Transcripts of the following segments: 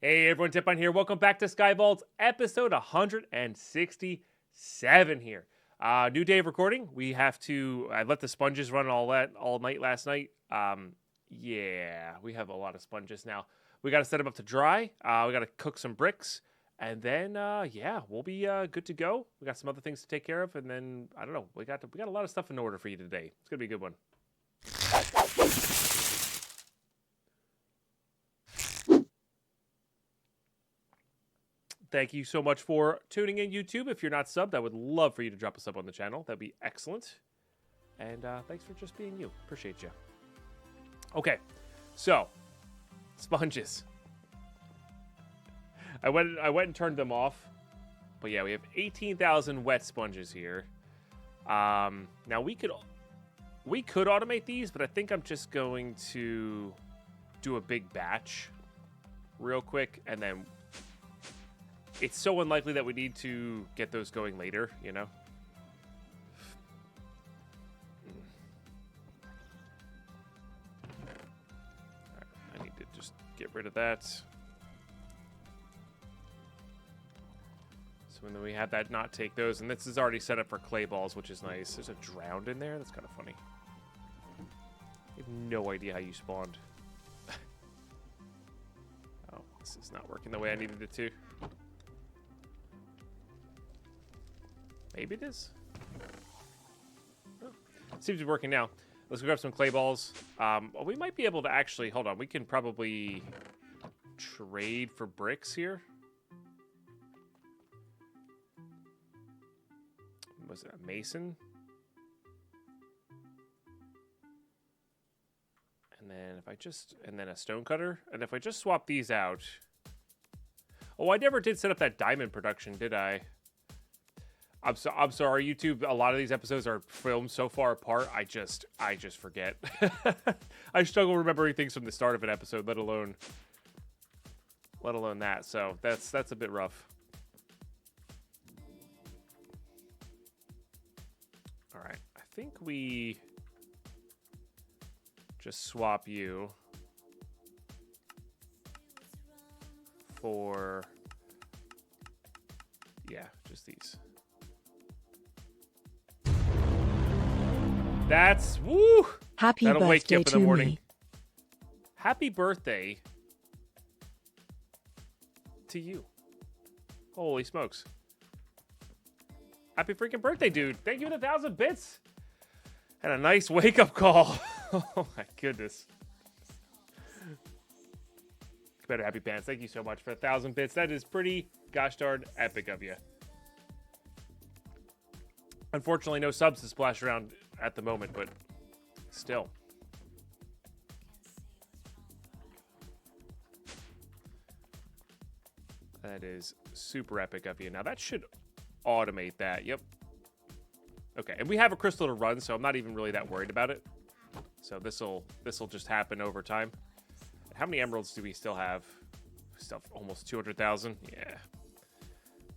Hey everyone, Deadpine here. Welcome back to SkyVault, episode 167 here. New day of recording. I let the sponges run all night last night. Yeah, we have a lot of sponges now. We got to set them up to dry. We got to cook some bricks, and then yeah, we'll be good to go. We got some other things to take care of, and then I don't know. We got a lot of stuff in order for you today. It's gonna be a good one. Thank you so much for tuning in, YouTube. If you're not subbed, I would love for you to drop a sub on the channel. That'd be excellent. And thanks for just being you. Appreciate you. Okay, so sponges. I went and turned them off. But yeah, we have 18,000 wet sponges here. Now we could automate these, but I think I'm just going to do a big batch real quick, and then it's so unlikely that we need to get those going later, you know? Alright, I need to just get rid of that. So then we have that not take those, and this is already set up for clay balls, which is nice. There's a drowned in there? That's kind of funny. I have no idea how you spawned. Oh, this is not working the way I needed it to. Maybe it is. Oh, seems to be working now. Let's go grab some clay balls. We might be able to actually... Hold on. We can probably trade for bricks here. Was it a mason? And then if I just... And then a stone cutter. And if I just swap these out... Oh, I never did set up that diamond production, did I? I'm sorry, YouTube. A lot of these episodes are filmed so far apart. I just forget. I struggle remembering things from the start of an episode, let alone that. So that's a bit rough. All right, I think we just swap you for just these. That's woo! Happy That'll wake you birthday up in the to morning. me. Happy birthday to you. Holy smokes. Happy freaking birthday, dude. Thank you for the 1,000 bits. And a nice wake-up call. Oh my goodness. Better Happy Pants. Thank you so much for 1,000 bits. That is pretty gosh darn epic of you. Unfortunately, no subs to splash around at the moment, but still. That is super epic of you. Now, that should automate that. Yep. Okay, and we have a crystal to run, so I'm not even really that worried about it. So this'll just happen over time. How many emeralds do we still have? Still almost 200,000. Yeah.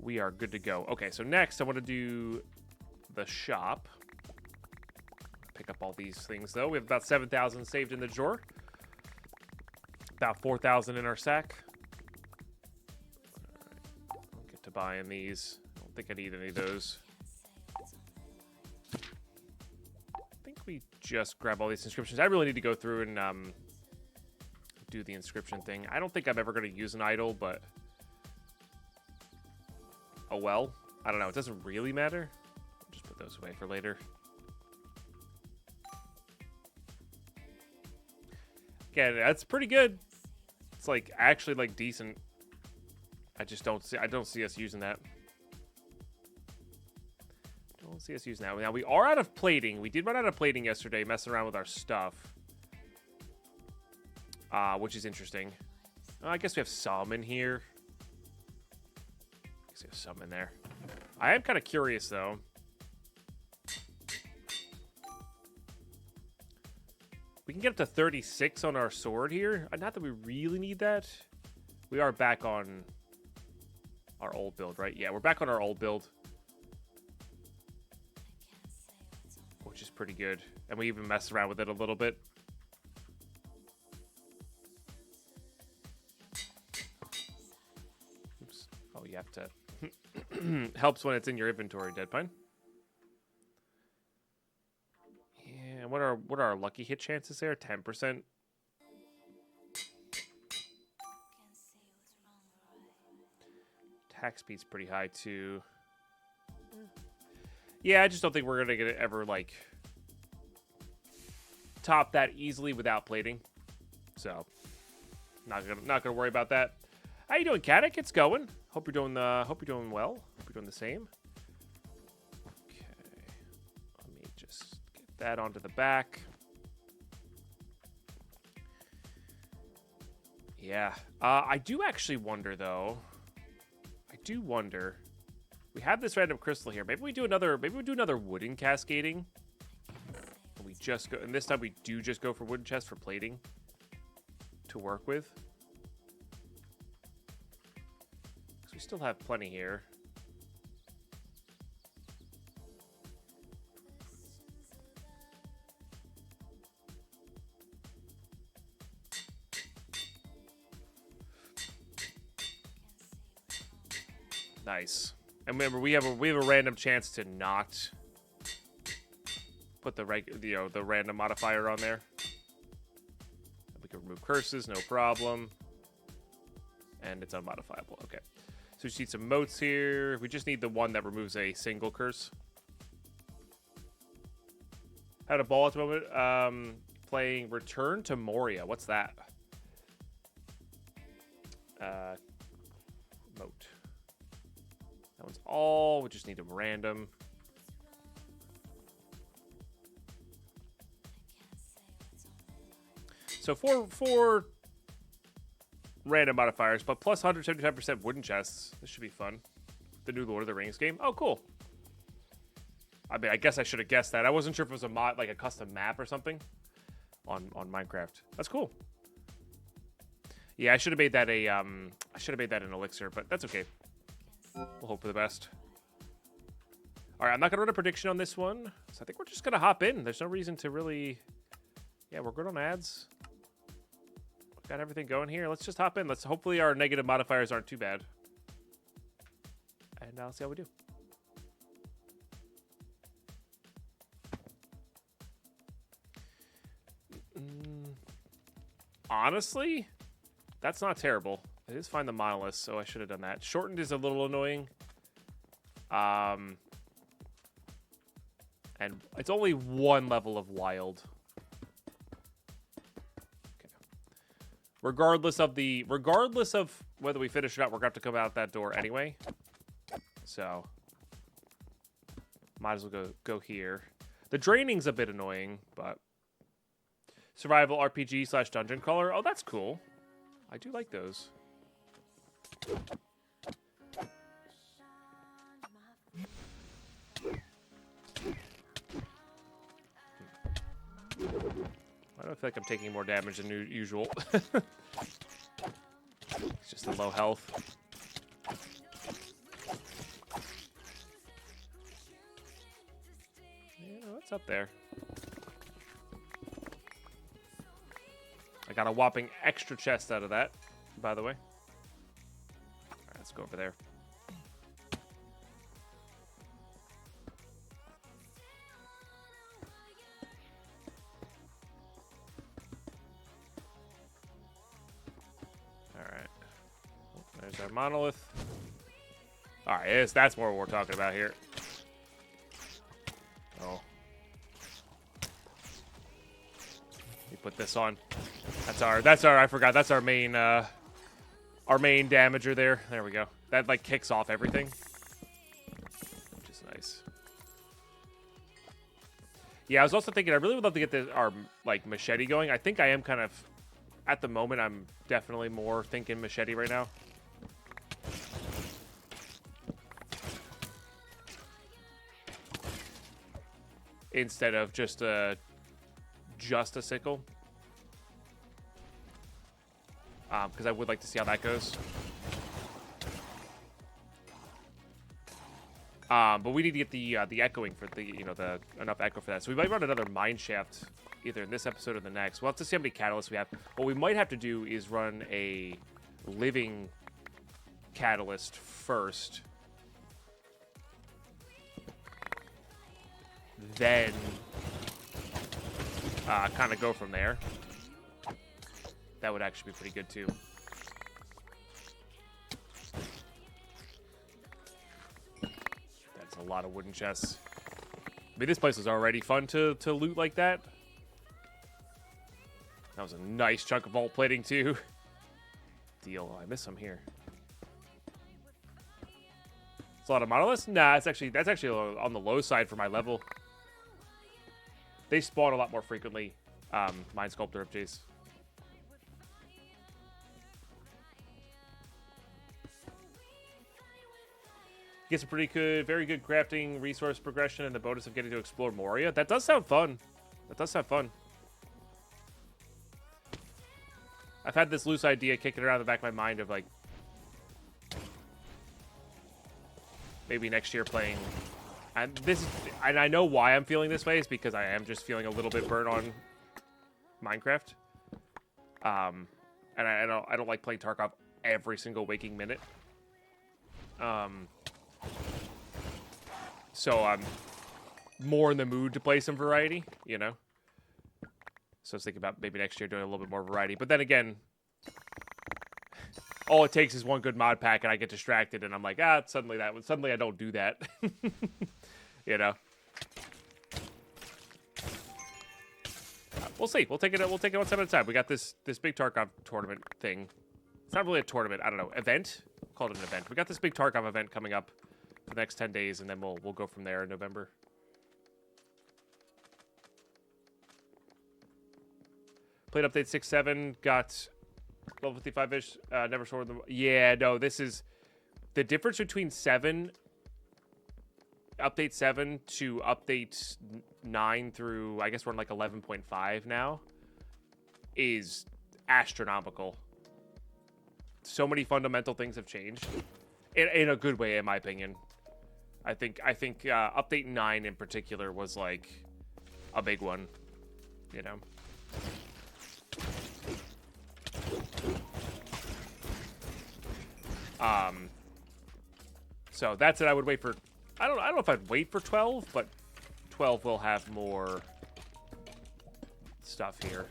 We are good to go. Okay, so next I want to do the shop. Pick up all these things, though. We have about 7,000 saved in the drawer. About 4,000 in our sack. All right. I'll get to buying these. I don't think I need any of those. I think we just grab all these inscriptions. I really need to go through and do the inscription thing. I don't think I'm ever going to use an idol, but oh well. I don't know. It doesn't really matter. I'll just put those away for later. Again, that's pretty good. It's like actually like decent. I don't see us using that. Don't see us using that. Now we are out of plating. We did run out of plating yesterday, messing around with our stuff. Which is interesting. I guess we have some in here. I guess we have some in there. I am kind of curious, though. We can get up to 36 on our sword here. Not that we really need that. We are back on our old build, right? Yeah, we're back on our old build. Which is pretty good. And we even messed around with it a little bit. you have to... helps when it's in your inventory, Deadpine. Yeah, what are our lucky hit chances there? 10%. Attack speed's pretty high, too. Yeah, I just don't think we're going to ever, like, top that easily without plating. So, not gonna worry about that. How you doing, Caddick? It's going. Hope you're doing well. Hope you're doing the same. Okay. Let me just get that onto the back. Yeah. I do actually wonder, though. I do wonder. We have this random crystal here. Maybe we do another wooden cascading. And we just go, and this time we do just go for wooden chest for plating to work with. Because we still have plenty here. Nice. And remember, we have a random chance to not put the random modifier on there. We can remove curses, no problem. And it's unmodifiable. Okay. So we just need some motes here. We just need the one that removes a single curse. Had a ball at the moment. Playing Return to Moria. What's that? Mote. That one's all. We just need a random. So four random modifiers, but plus 175% wooden chests. This should be fun. The new Lord of the Rings game. Oh, cool. I mean, I guess I should have guessed that. I wasn't sure if it was a mod, like a custom map or something on Minecraft. That's cool. Yeah, I should have made that an elixir, but that's okay. We'll hope for the best. All right, I'm not gonna run a prediction on this one, so I think we're just gonna hop in. There's no reason to really. Yeah, we're good on ads. Got everything going here. Let's just hop in. Let's hopefully our negative modifiers aren't too bad. And I'll see how we do. Honestly, that's not terrible. It is find the monolith, so I should have done that. Shortened is a little annoying. And it's only one level of wild. Regardless of whether we finish it up, we're going to have to come out that door anyway. So, might as well go here. The draining's a bit annoying, but survival RPG / dungeon crawler. Oh, that's cool. I do like those. I don't feel like I'm taking more damage than usual. It's just a low health. Yeah, what's up there? I got a whopping extra chest out of that, by the way. All right, let's go over there. There's our monolith. All right, that's more what we're talking about here. Oh. We put this on. That's our, I forgot, that's our main damager there. There we go. That, like, kicks off everything. Which is nice. Yeah, I was also thinking, I really would love to get our, like, machete going. I think I am kind of, at the moment, I'm definitely more thinking machete right now. Instead of just a sickle. Because I would like to see how that goes. But we need to get the echoing for the enough echo for that. So we might run another mine shaft either in this episode or the next. We'll have to see how many catalysts we have. What we might have to do is run a living Catalyst first. Then kind of go from there. That would actually be pretty good too. That's a lot of wooden chests. I mean, this place was already fun to loot like that. That was a nice chunk of vault plating too. Deal. Oh, I missed some here. It's a lot of monoliths. Nah, that's actually on the low side for my level. They spawn a lot more frequently. Mine Sculptor FJs. Gets a pretty good, very good crafting resource progression and the bonus of getting to explore Moria. That does sound fun. That does sound fun. I've had this loose idea kicking around the back of my mind of like maybe next year playing. And I know why I'm feeling this way is because I am just feeling a little bit burnt on Minecraft. And I don't like playing Tarkov every single waking minute. So I'm more in the mood to play some variety, you know. So I was thinking about maybe next year doing a little bit more variety. But then again, all it takes is one good mod pack and I get distracted and I'm like, suddenly I don't do that. You know. We'll see. We'll take it one step at a time. We got this big Tarkov tournament thing. It's not really a tournament, I don't know, event? Call it an event. We got this big Tarkov event coming up for the next 10 days and then we'll go from there in November. Played update 6.7, got level 55-ish, never sorted them. Yeah, no, this is the difference between update 7 to update 9 through, I guess we're in like 11.5 now, is astronomical. So many fundamental things have changed in a good way, in my opinion. I think update 9 in particular was like a big one, you know. So that's it. I would wait for. I don't know if I'd wait for 12, but 12 will have more stuff here.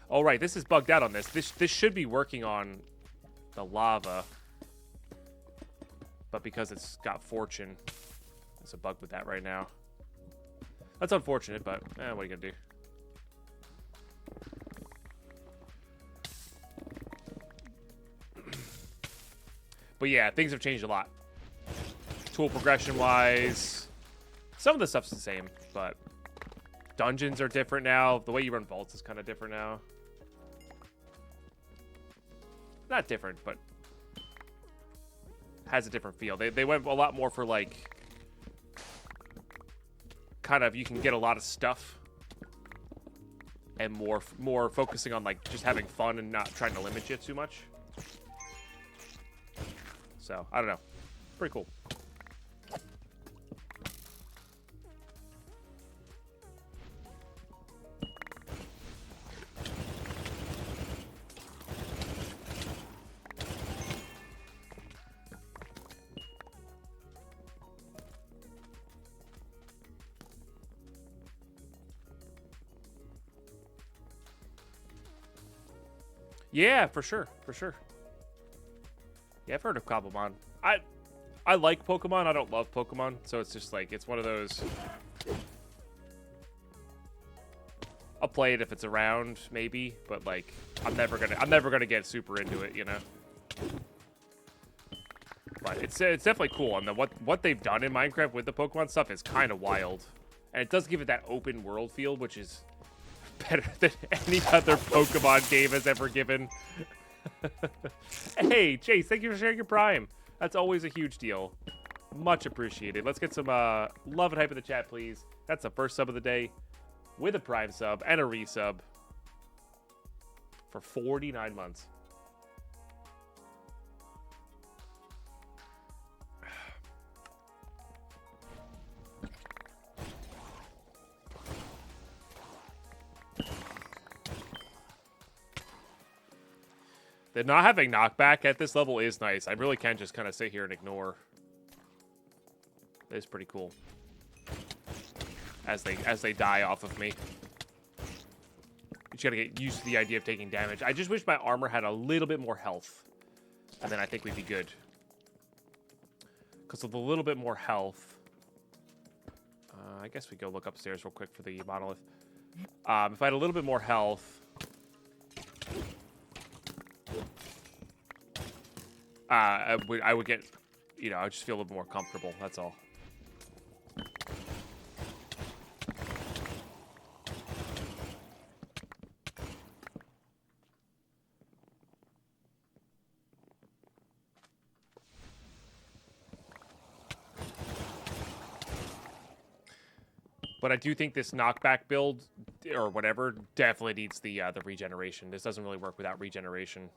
All right, this is bugged out on this. This should be working on the lava, but because it's got fortune, there's a bug with that right now. That's unfortunate, but what are you gonna do? But yeah, things have changed a lot. Tool progression-wise, some of the stuff's the same, but dungeons are different now. The way you run vaults is kind of different now. Not different, but has a different feel. They went a lot more for like, kind of, you can get a lot of stuff, and more focusing on like just having fun and not trying to limit you too much. So, I don't know. Pretty cool. Yeah, for sure. For sure. Yeah, I've heard of Cobblemon. I like Pokemon. I don't love Pokemon, so it's just like it's one of those. I'll play it if it's around, maybe, but like I'm never gonna get super into it, you know. But it's definitely cool, and what they've done in Minecraft with the Pokemon stuff is kind of wild, and it does give it that open world feel, which is better than any other Pokemon game has ever given. Hey, Chase, thank you for sharing your Prime. That's always a huge deal. Much appreciated. Let's get some love and hype in the chat, please. That's the first sub of the day with a Prime sub and a resub for 49 months. The not having knockback at this level is nice. I really can just kind of sit here and ignore. It's pretty cool. As they die off of me. You just gotta get used to the idea of taking damage. I just wish my armor had a little bit more health. And then I think we'd be good. Because with a little bit more health... I guess we go look upstairs real quick for the monolith. If I had a little bit more health... I would get... You know, I would just feel a little more comfortable. That's all. But I do think this knockback build, or whatever, definitely needs the regeneration. This doesn't really work without regeneration.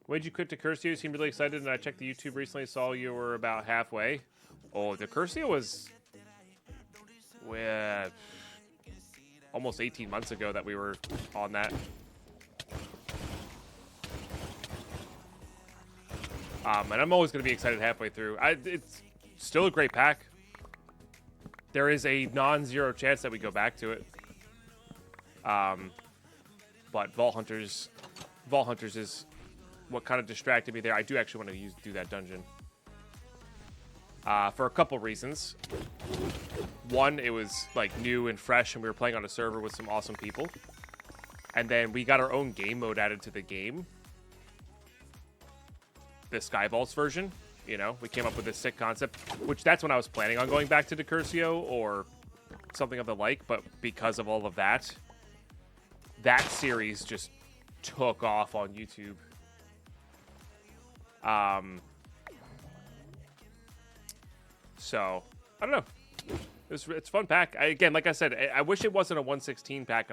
When did you quit Decursio? You seemed really excited, and I checked the YouTube recently, saw you were about halfway. Oh, Decursio was... almost 18 months ago that we were on that. And I'm always going to be excited halfway through. It's still a great pack. There is a non-zero chance that we go back to it. But VaultHunters is what kind of distracted me there. I do actually want to do that dungeon. For a couple reasons. One, it was like new and fresh, and we were playing on a server with some awesome people. And then we got our own game mode added to the game. The Sky Vaults version, you know, we came up with this sick concept, which that's when I was planning on going back to Decursio or something of the like, but because of all of that, that series just took off on YouTube. So I don't know. It's a fun pack. Again, like I said, I wish it wasn't a 116 pack,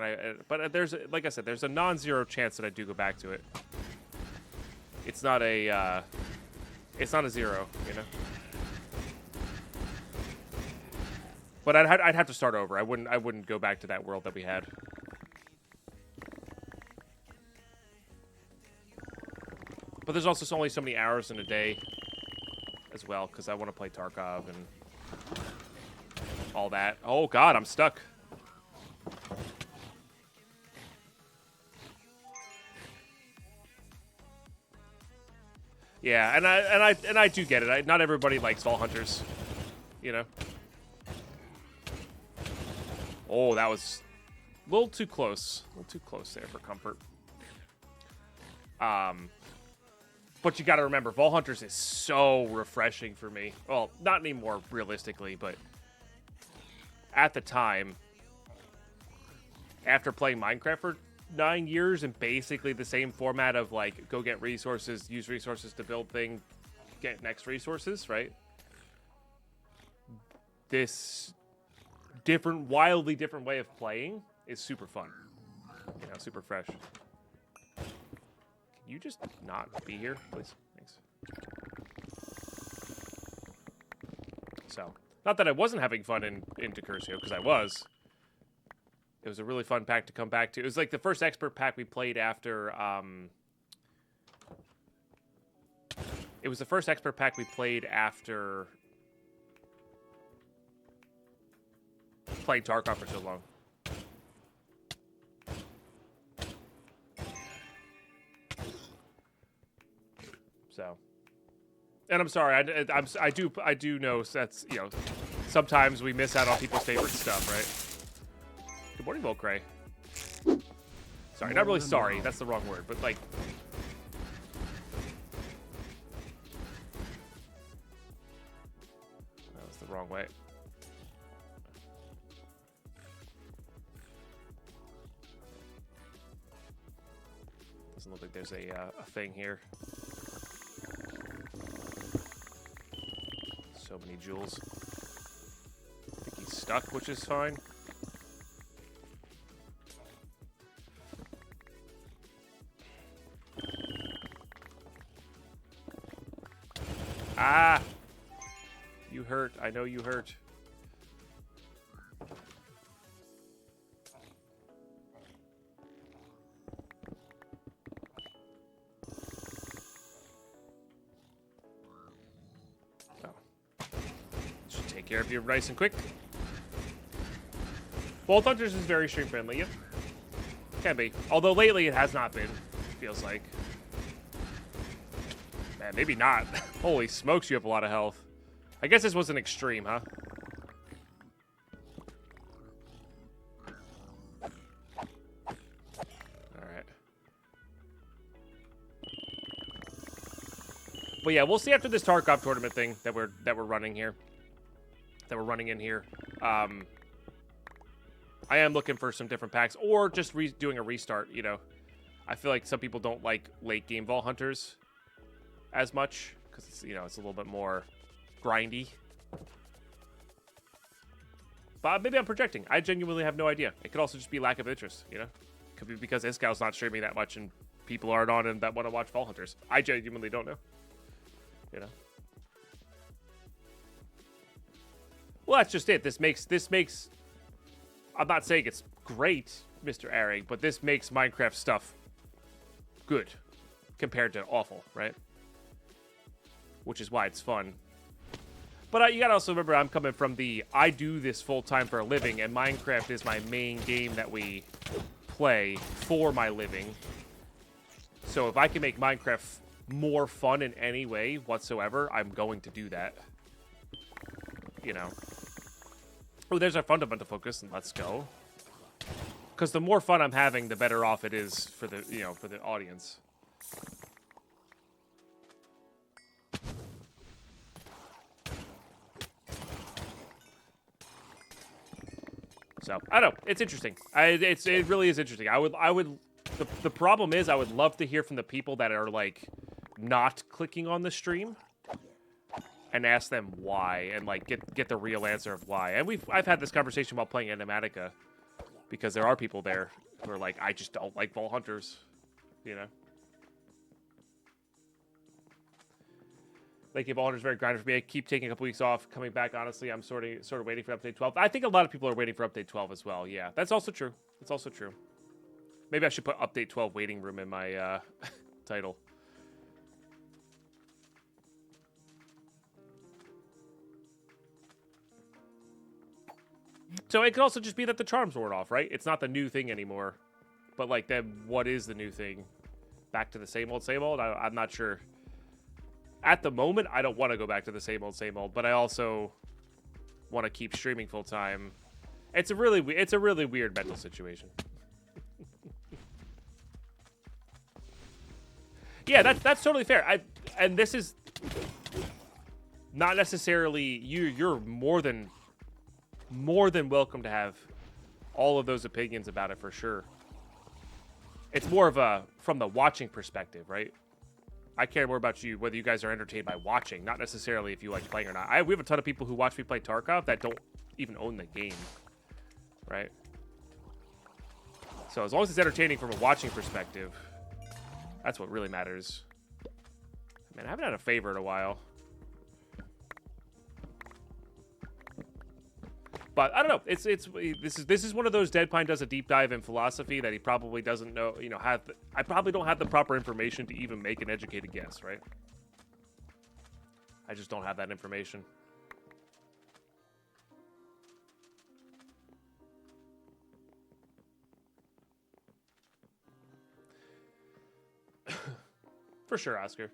but there's, like I said, there's a non-zero chance that I do go back to it. It's not a zero, you know. But I'd have to start over. I wouldn't go back to that world that we had. But there's also only so many hours in a day as well, because I want to play Tarkov and all that. Oh God, I'm stuck. Yeah, and I do get it. Not everybody likes VaultHunters, you know. Oh, that was a little too close. A little too close there for comfort. But you got to remember, VaultHunters is so refreshing for me. Well, not anymore, realistically, but at the time, after playing Minecraft for 9 years and basically the same format of like go get resources, use resources to build thing, get next resources, right? This wildly different way of playing is super fun. You know, super fresh. Can you just not be here, please? Thanks. So, not that I wasn't having fun in Decursio, because I was. It was a really fun pack to come back to. It was like the first expert pack we played after... It was the first expert pack we played after... playing Tarkov for so long. So... And I'm sorry, I do know that's, you know, sometimes we miss out on people's favorite stuff, right? Good morning, Volcray. Sorry, not really sorry. That's the wrong word, but like... That was the wrong way. Doesn't look like there's a thing here. So many jewels. I think he's stuck, which is fine. Ah! You hurt. I know you hurt. care of you nice and quick. VaultHunters is very stream friendly. Yep. Can be. Although lately it has not been, feels like. Man, maybe not. Holy smokes, you have a lot of health. I guess this was an extreme, huh? Alright. But yeah, we'll see after this Tarkov tournament thing that we're running here. That we're running in here. I am looking for some different packs, or just doing a restart, you know. I feel like some people don't like late game VaultHunters as much, because it's, you know, it's a little bit more grindy. But maybe I'm projecting. I genuinely have no idea. It could also just be lack of interest, you know. Could be because Iskall's not streaming that much and people aren't on and that want to watch VaultHunters. I genuinely don't know. You know. Well, that's just it. This makes. I'm not saying it's great, Mr. Arig, but this makes Minecraft stuff good compared to awful, right? Which is why it's fun. But you gotta also remember, I'm coming from I do this full-time for a living, and Minecraft is my main game that we play for my living. So if I can make Minecraft more fun in any way whatsoever, I'm going to do that. You know. Oh, there's our fundamental focus, and let's go. Because the more fun I'm having, the better off it is for the, you know, for the audience. So I don't know. It's interesting. It really is interesting. The problem is I would love to hear from the people that are like not clicking on the stream and ask them why, and like get the real answer of why. And I've had this conversation while playing Animatica, because there are people there who are like, I just don't like VaultHunters, you know. Like, VaultHunters very grinding for me. I keep taking a couple weeks off, coming back. Honestly, I'm sort of waiting for update 12. I think a lot of people are waiting for update 12 as well. Yeah, that's also true. That's also true. Maybe I should put update 12 waiting room in my title. So it could also just be that the charms wore off, right? It's not the new thing anymore. But, like, then what is the new thing? Back to the same old, same old? I'm not sure. At the moment, I don't want to go back to the same old, but I also want to keep streaming full time. It's a really weird mental situation. Yeah, that's totally fair. And this is not necessarily you're more than welcome to have all of those opinions about it, for sure. It's more of a from the watching perspective, right? I care more about you, whether you guys are entertained by watching, not necessarily if you like playing or not. We have a ton of people who watch me play Tarkov that don't even own the game, right? So as long as it's entertaining from a watching perspective, that's what really matters. Man, I haven't had a favor in a while. But I don't know. This is one of those Deadpine does a deep dive in philosophy that he probably doesn't know. You know, I probably don't have the proper information to even make an educated guess, right? I just don't have that information. For sure, Oscar.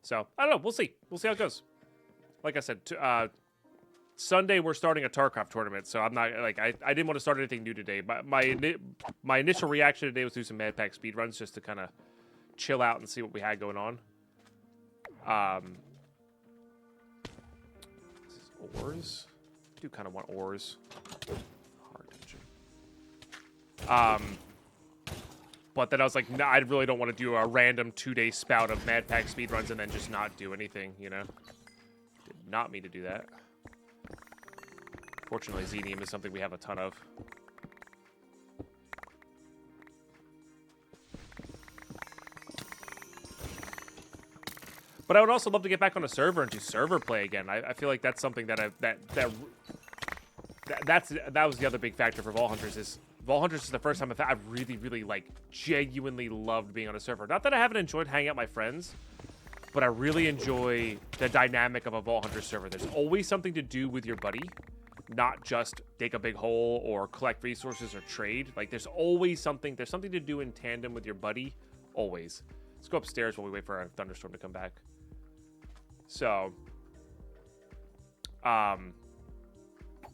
So I don't know. We'll see. We'll see how it goes. Like I said, Sunday we're starting a Tarkov tournament, so I'm not like I didn't want to start anything new today. My initial reaction today was to do some Modpack speedruns just to kind of chill out and see what we had going on. This is ores. I do kind of want ores. Hard touching. But then I was like, nah, I really don't want to do a random 2-day spout of Modpack speedruns and then just not do anything, you know. Not me to do that. Fortunately, Xenium is something we have a ton of. But I would also love to get back on a server and do server play again. I feel like that's something that that was the other big factor for VaultHunters is VaultHunters is the first time I've really like genuinely loved being on a server. Not that I haven't enjoyed hanging out with my friends, but I really enjoy the dynamic of a Vault Hunter server. There's always something to do with your buddy, not just dig a big hole or collect resources or trade. Like, there's always something. There's something to do in tandem with your buddy, always. Let's go upstairs while we wait for a thunderstorm to come back. So,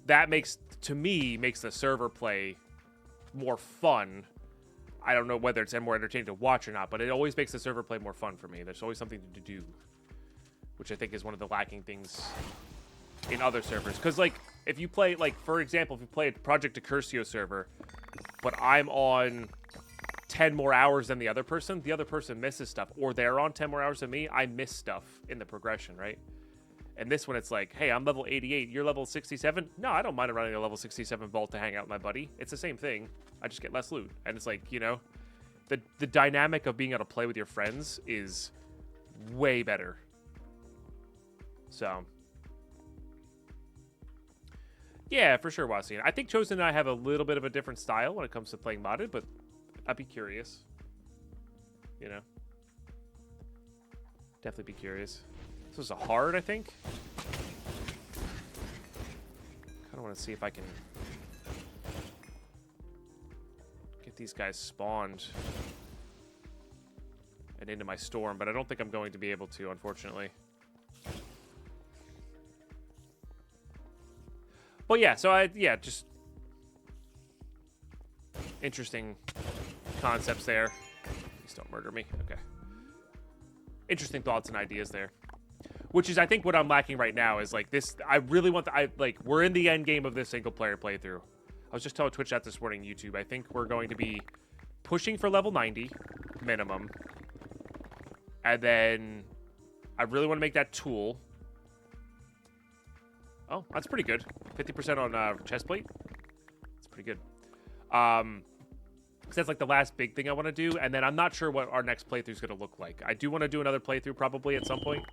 that makes the server play more fun. I don't know whether it's more entertaining to watch or not, but it always makes the server play more fun for me. There's always something to do, which I think is one of the lacking things in other servers. Because, like, if you play, like, for example, if you play a Project Accursio server, but I'm on 10 more hours than the other person misses stuff. Or they're on 10 more hours than me, I miss stuff in the progression, right? And this one, it's like, hey, I'm level 88, you're level 67? No, I don't mind running a level 67 vault to hang out with my buddy. It's the same thing. I just get less loot. And it's like, you know, the dynamic of being able to play with your friends is way better. So, yeah, for sure, Wasim. I think Chosen and I have a little bit of a different style when it comes to playing modded, but I'd be curious. You know? Definitely be curious. This was a hard, I think. Kind of want to see if I can get these guys spawned and into my storm, but I don't think I'm going to be able to, unfortunately. But yeah, so just interesting concepts there. Please don't murder me. Okay. Interesting thoughts and ideas there. Which is, I think, what I'm lacking right now is, like, this. I really want we're in the end game of this single player playthrough. I was just telling Twitch that this morning, YouTube. I think we're going to be pushing for level 90 minimum. And then I really want to make that tool. Oh, that's pretty good. 50% on chest plate. That's pretty good. Because that's like the last big thing I want to do. And then I'm not sure what our next playthrough is going to look like. I do want to do another playthrough probably at some point.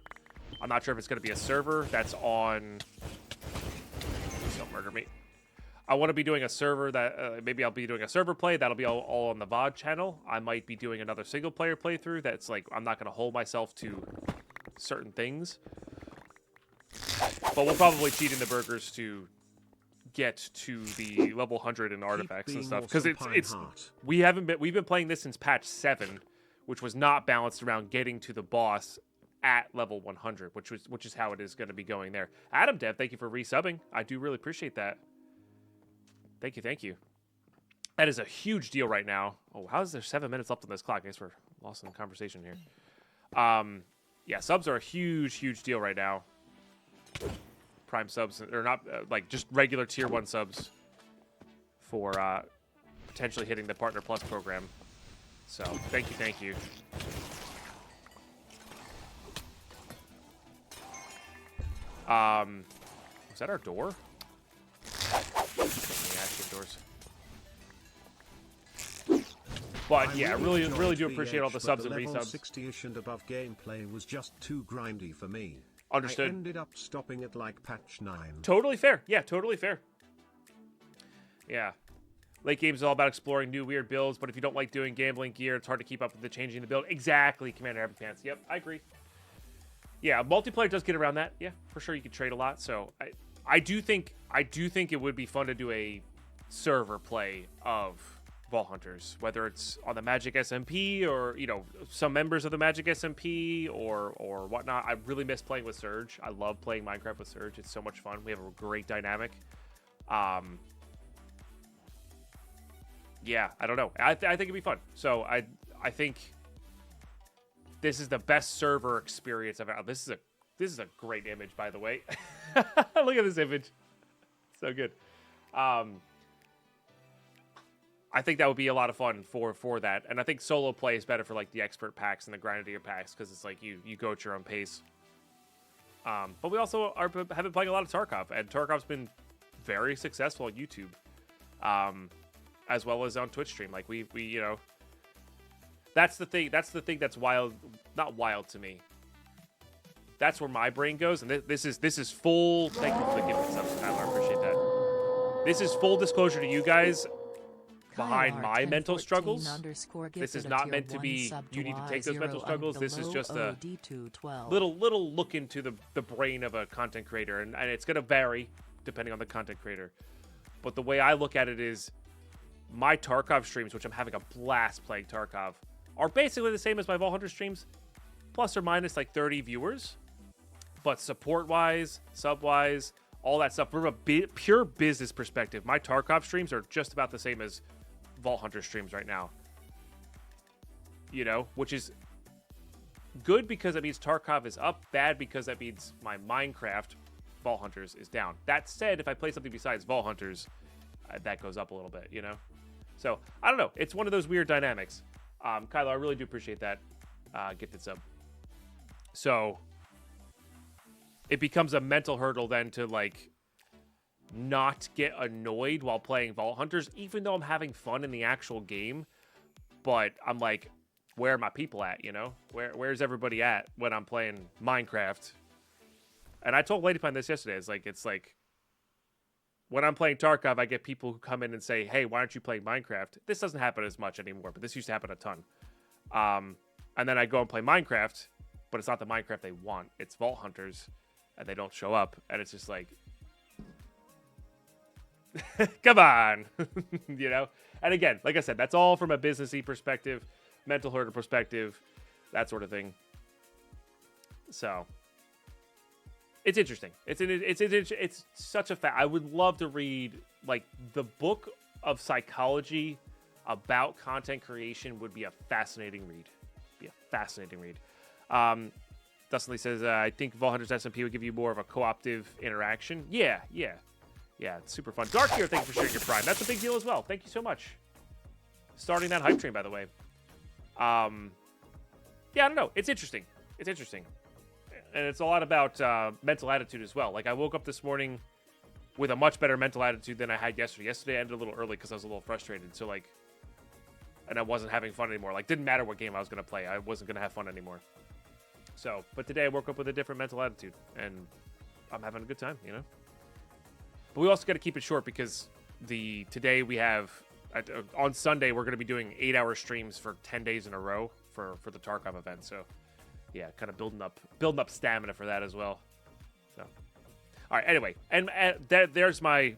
I'm not sure if it's going to be a server that's on... Please don't murder me. I want to be doing a server that... maybe I'll be doing a server play. That'll be all on the VOD channel. I might be doing another single-player playthrough that's like... I'm not going to hold myself to certain things. But we'll probably cheat in the burgers to get to the level 100 and artifacts and stuff. Because we've been playing this since patch 7, which was not balanced around getting to the boss at level 100, which is how it is going to be going there. Adam Dev, thank you for resubbing. I do really appreciate that. Thank you. That is a huge deal right now. Oh, how is there 7 minutes left on this clock? I guess we're lost in the conversation here. Yeah, subs are a huge deal right now. Prime subs, or not, like just regular tier 1 subs for potentially hitting the Partner Plus program. So, thank you. Was that our door? Doors. But yeah, really do appreciate all the subs and resubs. 60ish and above gameplay was just too grindy for me. Understood. I ended up stopping at like patch 9. Totally fair. Yeah, totally fair. Yeah. Late games is all about exploring new weird builds, but if you don't like doing gambling gear, it's hard to keep up with the changing the build. Exactly, Commander Happy Pants. Yep, I agree. Yeah, multiplayer does get around that. Yeah, for sure you can trade a lot. So I do think it would be fun to do a server play of Vault Hunters, whether it's on the Magic SMP or, you know, some members of the Magic SMP or whatnot. I really miss playing with Surge. I love playing Minecraft with Surge. It's so much fun. We have a great dynamic. Yeah, I don't know. I think it'd be fun. So I think this is the best server experience I've had. This is a great image, by the way. Look at this image. So good. I think that would be a lot of fun for that. And I think solo play is better for like the expert packs and the grenadier packs because it's like you go at your own pace. But we also have been playing a lot of Tarkov, and Tarkov's been very successful on YouTube, as well as on Twitch stream. Like we you know, that's the thing that's wild, not wild to me. That's where my brain goes, and this is full. Thank you for the gift subs, Tyler. I appreciate that. This is full disclosure to you guys. behind my mental struggles. This is not meant to be, you need to take those mental struggles. This is just a little look into the brain of a content creator. And it's going to vary depending on the content creator. But the way I look at it is my Tarkov streams, which I'm having a blast playing Tarkov, are basically the same as my VaultHunters streams, plus or minus like 30 viewers. But support-wise, sub-wise, all that stuff, from a pure business perspective, my Tarkov streams are just about the same as VaultHunters streams right now. You know, which is good because it means Tarkov is up, bad because that means my Minecraft VaultHunters is down. That said, if I play something besides VaultHunters, that goes up a little bit, you know? So, I don't know. It's one of those weird dynamics. Kylo, I really do appreciate that gifted sub. So, it becomes a mental hurdle then to, like, not get annoyed while playing VaultHunters, even though I'm having fun in the actual game. But I'm like, where are my people at, you know? Where's everybody at when I'm playing Minecraft? And I told Deadpine this yesterday. It's like, when I'm playing Tarkov, I get people who come in and say, hey, why aren't you playing Minecraft? This doesn't happen as much anymore, but this used to happen a ton. And then I go and play Minecraft, but it's not the Minecraft they want. It's VaultHunters, and they don't show up. And it's just like, come on, you know? And again, like I said, that's all from a businessy perspective, mental hurdle perspective, that sort of thing. So it's interesting. It's such a fact. I would love to read like the book of psychology about content creation. Would be a fascinating read. Dustin Lee says, I think VaultHunters SMP would give you more of a co-optive interaction. Yeah, it's super fun. Dark here, thank you for sharing your Prime. That's a big deal as well. Thank you so much. Starting that hype train, by the way. Yeah, I don't know. It's interesting. And it's a lot about mental attitude as well. Like, I woke up this morning with a much better mental attitude than I had yesterday. Yesterday I ended a little early because I was a little frustrated. So, like, and I wasn't having fun anymore. Like, didn't matter what game I was going to play. I wasn't going to have fun anymore. So, but today I woke up with a different mental attitude. And I'm having a good time, you know? But we also got to keep it short because today we have, on Sunday, we're going to be doing 8-hour streams for 10 days in a row for the Tarkov event. So, yeah, kind of building up stamina for that as well. So, all right, anyway. And there's my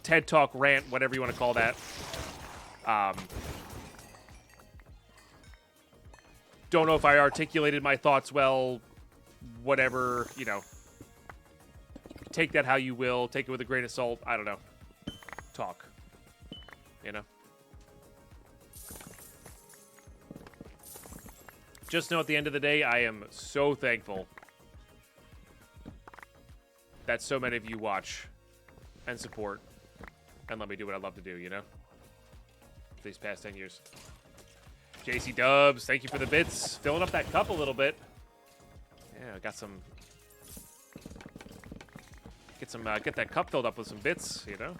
TED Talk rant, whatever you want to call that. Don't know if I articulated my thoughts well, whatever, you know. Take that how you will. Take it with a grain of salt. I don't know. Talk. You know? Just know at the end of the day, I am so thankful that so many of you watch and support and let me do what I love to do, you know? These past 10 years. JC Dubs, thank you for the bits. Filling up that cup a little bit. Yeah, I got some... Get that cup filled up with some bits, you know?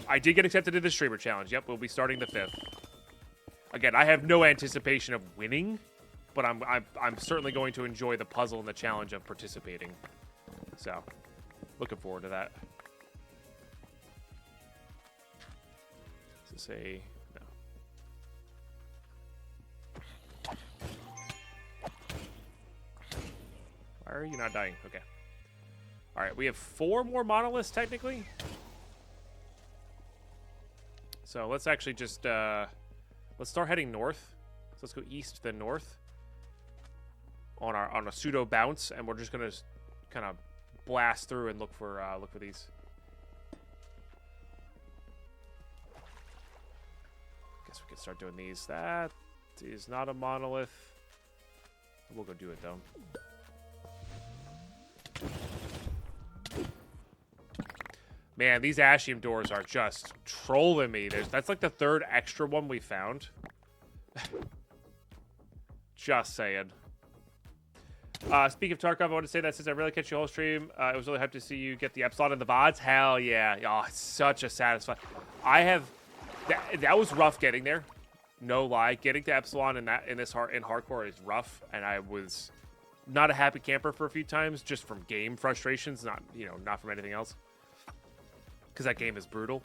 I did get accepted to the streamer challenge. Yep, we'll be starting the 5th. Again, I have no anticipation of winning, but I'm certainly going to enjoy the puzzle and the challenge of participating. So, looking forward to that. Does it say no? Why are you not dying? Okay. All right, we have 4 more monoliths technically. So let's actually just let's start heading north. So let's go east then north on a pseudo bounce, and we're just gonna kind of blast through and look for these. Guess we could start doing these. That is not a monolith. We'll go do it though. Man, these Ashium doors are just trolling me. That's like the 3rd extra one we found. Just saying. Speaking of Tarkov, I want to say that since I really catch your whole stream, it was really hyped to see you get the Epsilon and the VODs. Hell yeah. Oh, it's such a satisfying. That was rough getting there. No lie. Getting to Epsilon in hardcore is rough, and I was not a happy camper for a few times, just from game frustrations, not from anything else. Because that game is brutal.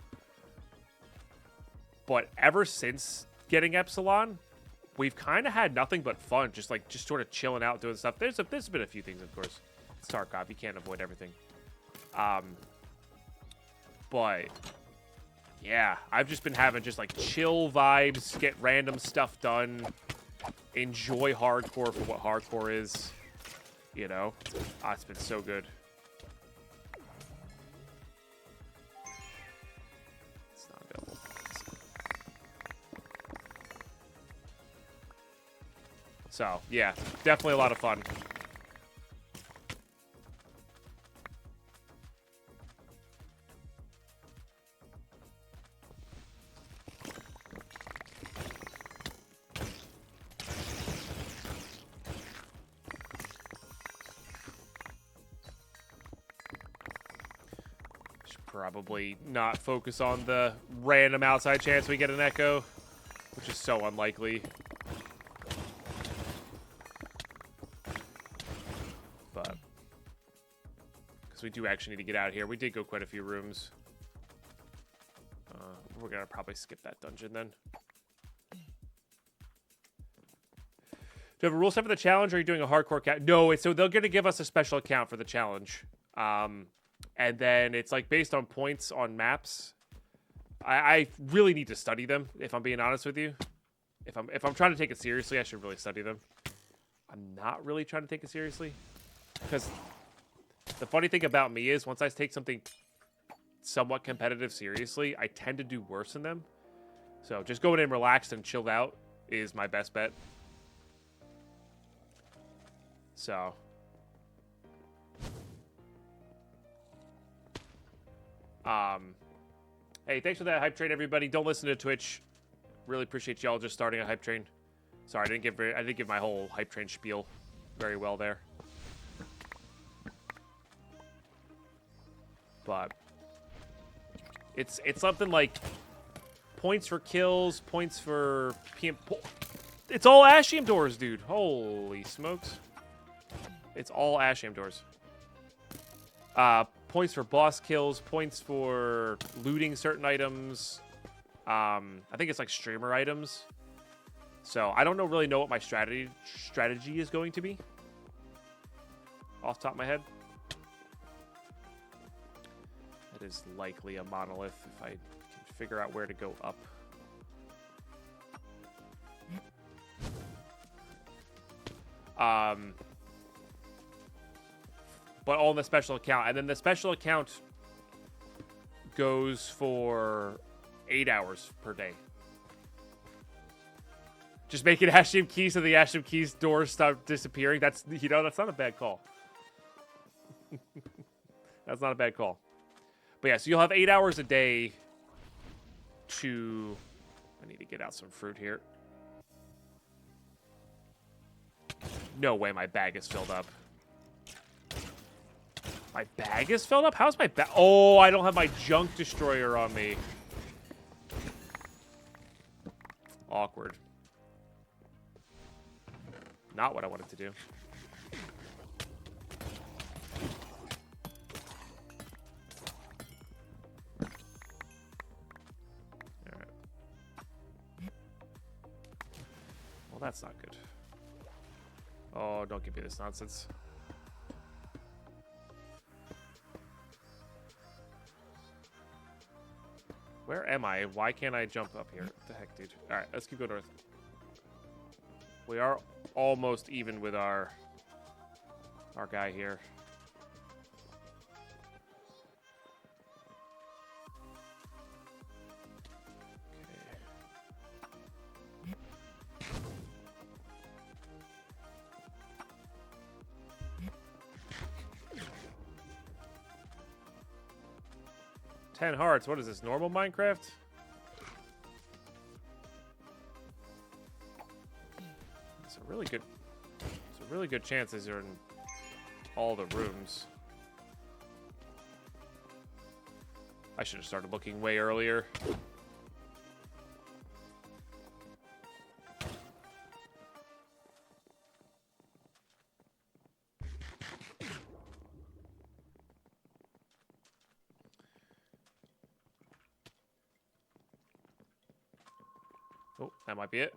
But ever since getting Epsilon, we've kind of had nothing but fun, just sort of chilling out, doing stuff. There's been a few things, of course. It's Tarkov, you can't avoid everything. But yeah, I've just been having just like chill vibes, get random stuff done, enjoy hardcore for what hardcore is, you know. It's been so good. It's not available. So yeah, definitely a lot of fun. Probably not focus on the random outside chance we get an echo, which is so unlikely. But because we do actually need to get out of here. We did go quite a few rooms. We're gonna probably skip that dungeon then. Do you have a rule set for the challenge, or are you doing a hardcore account? No, so they're gonna give us a special account for the challenge. And then it's like based on points on maps. I really need to study them, if I'm being honest with you. If I'm trying to take it seriously, I should really study them. I'm not really trying to take it seriously. Because the funny thing about me is once I take something somewhat competitive seriously, I tend to do worse in them. So just going in relaxed and chilled out is my best bet. So hey, thanks for that hype train, everybody. Don't listen to Twitch. Really appreciate y'all just starting a hype train. Sorry, I didn't give my whole hype train spiel very well there. But it's something like points for kills, points for PM. It's all Ashium doors, dude. Holy smokes! It's all Ashium doors. Points for boss kills, points for looting certain items. I think it's like streamer items. So I don't really know what my strategy is going to be. Off the top of my head. That is likely a monolith if I can figure out where to go up. But all in the special account. And then the special account goes for 8 hours per day. Just make it Ashium Keys so the Ashium Keys doors start disappearing. That's not a bad call. That's not a bad call. But yeah, so you'll have 8 hours a day to... I need to get out some fruit here. No way my bag is filled up. My bag is filled up? How's my bag? Oh, I don't have my junk destroyer on me. Awkward. Not what I wanted to do. Alright. Well, that's not good. Oh, don't give me this nonsense. Where am I? Why can't I jump up here? What the heck, dude? Alright, let's keep going north. We are almost even with our guy here. Okay. 10 hearts. What is this? Normal Minecraft? It's a really good chance these are in all the rooms. I should have started looking way earlier. Oh, that might be it.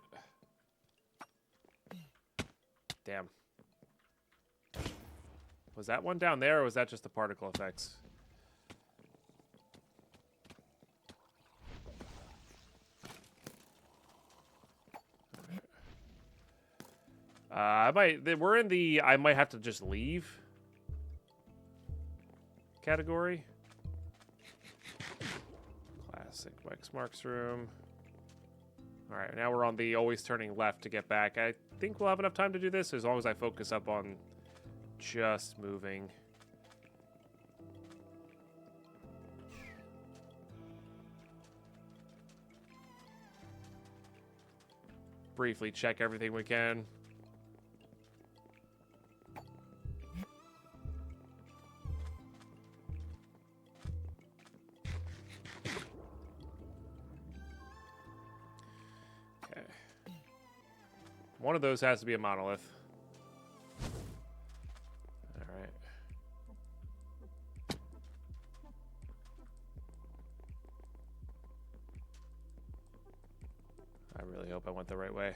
Damn. Was that one down there, or was that just the particle effects? We're in the I might have to just leave category. Classic Wax Marks room. All right, now we're on the always turning left to get back. I think we'll have enough time to do this as long as I focus up on just moving. Briefly check everything we can. One of those has to be a monolith. All right. I really hope I went the right way.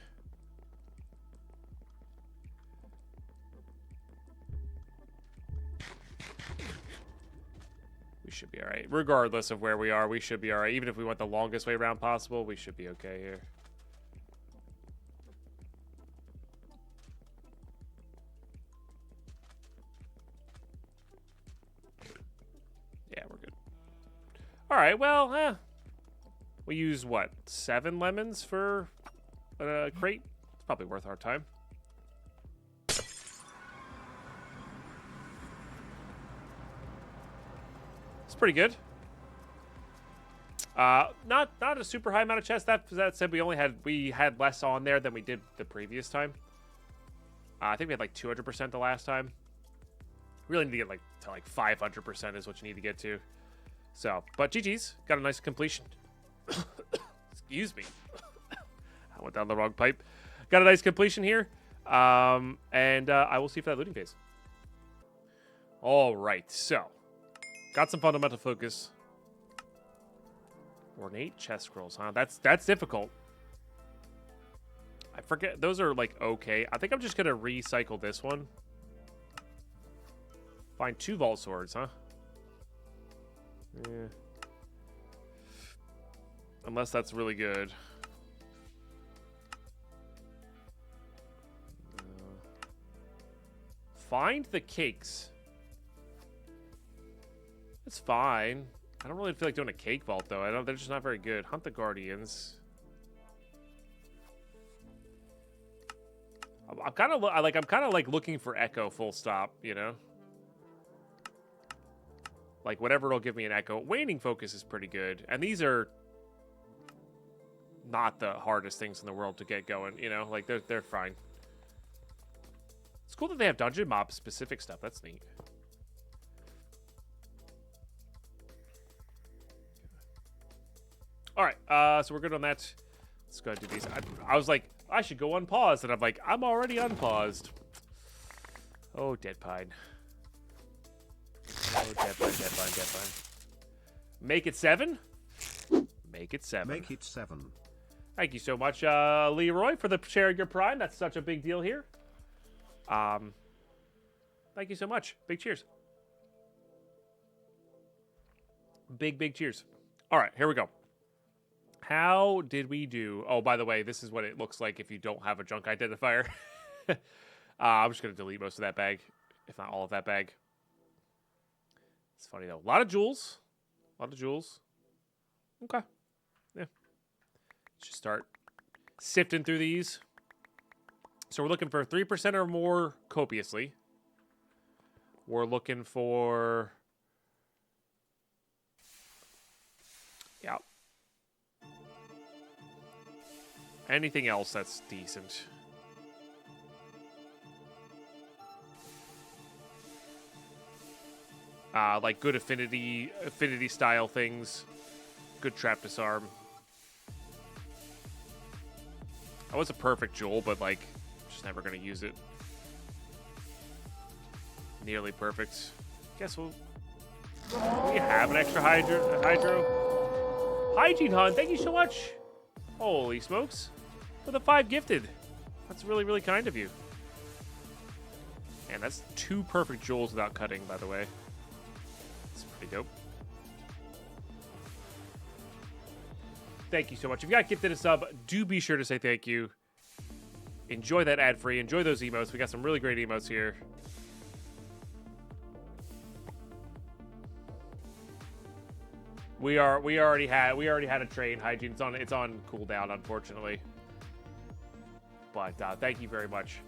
We should be all right. Regardless of where we are, we should be all right. Even if we went the longest way around possible, we should be okay here. All right, well, we use what, 7 lemons for a crate? It's probably worth our time. It's pretty good. Not a super high amount of chests. That said, we had less on there than we did the previous time. I think we had like 200% the last time. Really need to get to 500% is what you need to get to. So, but GG's, got a nice completion. Excuse me. I went down the wrong pipe. Got a nice completion here. And I will see you for that looting phase. All right, so got some fundamental focus. Ornate chest scrolls, huh? That's difficult. I forget, those are okay. I think I'm just gonna recycle this one. Find 2 vault swords, huh? Yeah. Unless that's really good. Find the cakes. It's fine. I don't really feel like doing a cake vault though. They're just not very good. Hunt the guardians. I'm kind of looking for echo full stop, you know? Whatever will give me an echo. Waning focus is pretty good. And these are not the hardest things in the world to get going, you know? They're fine. It's cool that they have dungeon mob specific stuff. That's neat. All right, so we're good on that. Let's go ahead and do these. I was like, I should go unpaused. And I'm like, I'm already unpaused. Oh, Deadpine. Oh, Deadpine. Make it 7? Make it 7. Make it 7. Thank you so much, Leroy, for the sharing your prime. That's such a big deal here. Thank you so much. Big cheers. Big cheers. All right, here we go. How did we do? Oh, by the way, this is what it looks like if you don't have a junk identifier. I'm just going to delete most of that bag, if not all of that bag. It's funny, though. A lot of jewels. Okay. Yeah. Let's just start sifting through these. So we're looking for 3% or more copiously. We're looking for... Yeah. Anything else that's decent. Good affinity style things. Good trap disarm. That was a perfect jewel, but just never gonna use it. Nearly perfect. Guess we'll... We have an extra hydro. Hygiene Hunt, thank you so much. Holy smokes. for the 5 gifted. That's really, really kind of you. And that's 2 perfect jewels without cutting, by the way. It's pretty dope. Thank you so much. If you got gifted a sub, do be sure to say thank you. Enjoy that ad-free. Enjoy those emotes. We got some really great emotes here. We already had a train hygiene. It's on cooldown, unfortunately. But thank you very much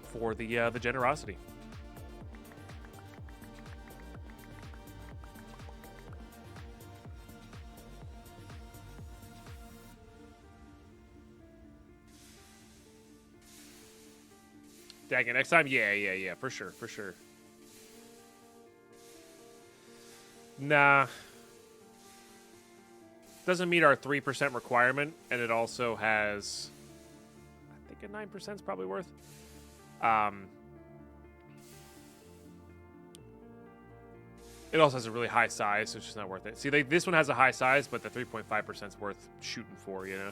for the generosity. Dang it, next time? Yeah, for sure. Nah. Doesn't meet our 3% requirement, and it also has, I think a 9% is probably worth. It also has a really high size, so it's just not worth it. See, this one has a high size, but the 3.5% is worth shooting for, you know?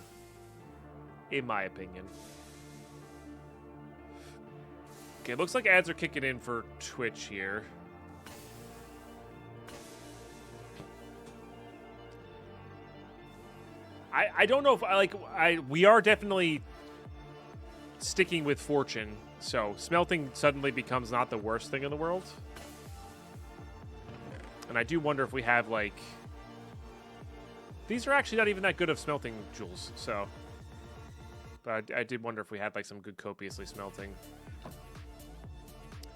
In my opinion. Okay, looks like ads are kicking in for Twitch here. I don't know if we are definitely sticking with fortune, so smelting suddenly becomes not the worst thing in the world. And I do wonder if we have these are actually not even that good of smelting jewels, so. But I did wonder if we had some good copiously smelting.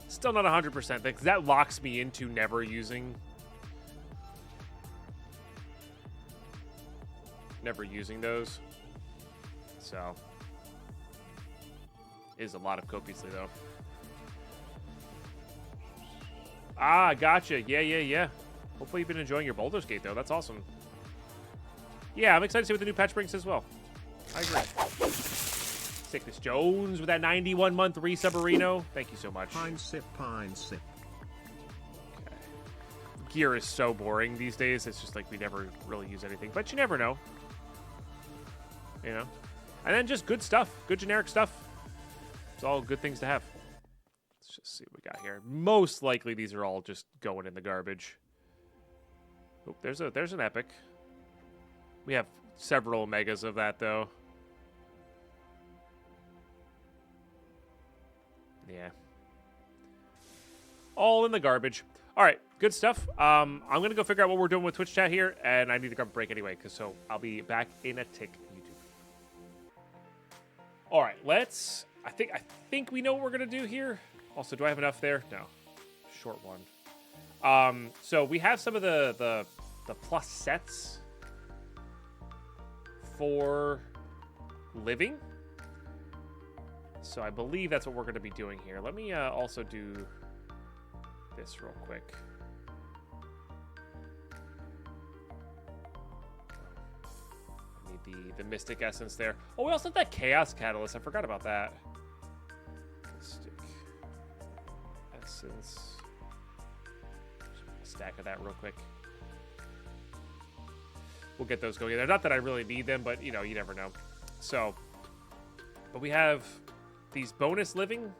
Still not 100%, because that locks me into never using those. So is a lot of copiously though. Ah, gotcha. Yeah. Hopefully you've been enjoying your Baldur's Gate though. That's awesome. Yeah, I'm excited to see what the new patch brings as well. I agree. Sickness Jones with that 91-month resub. Thank you so much. Pine sip. Okay. Gear is so boring these days. It's just we never really use anything. But you never know. You know? And then just good stuff. Good generic stuff. It's all good things to have. Let's just see what we got here. Most likely these are all just going in the garbage. Oh, there's an epic. We have several megas of that though. Yeah. All in the garbage. All right, good stuff. I'm going to go figure out what we're doing with Twitch chat here, and I need to grab a break anyway, so I'll be back in a tick, YouTube. All right, I think we know what we're going to do here. Also, do I have enough there? No. Short one. So we have some of the plus sets for living. So I believe that's what we're going to be doing here. Let me also do this real quick. I need the Mystic Essence there. Oh, we also have that Chaos Catalyst. I forgot about that. Mystic Essence. Just a stack of that real quick. We'll get those going there. Not that I really need them, but, you never know. So, but we have these bonus living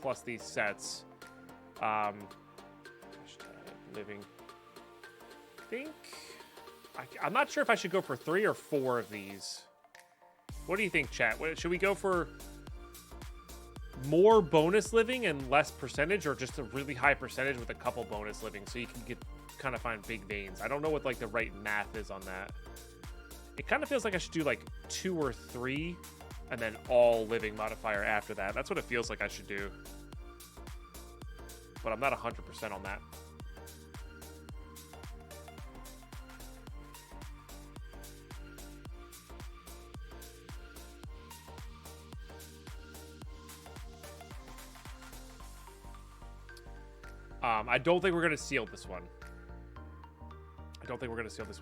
plus these sets. Living. I'm not sure if I should go for 3 or 4 of these. What do you think, chat? Should we go for more bonus living and less percentage, or just a really high percentage with a couple bonus living so you can kind of find big veins? I don't know what the right math is on that. It kind of feels like I should do 2 or 3 and then all living modifier after that. That's what it feels like I should do. But I'm not 100% on that. I don't think we're going to seal this one.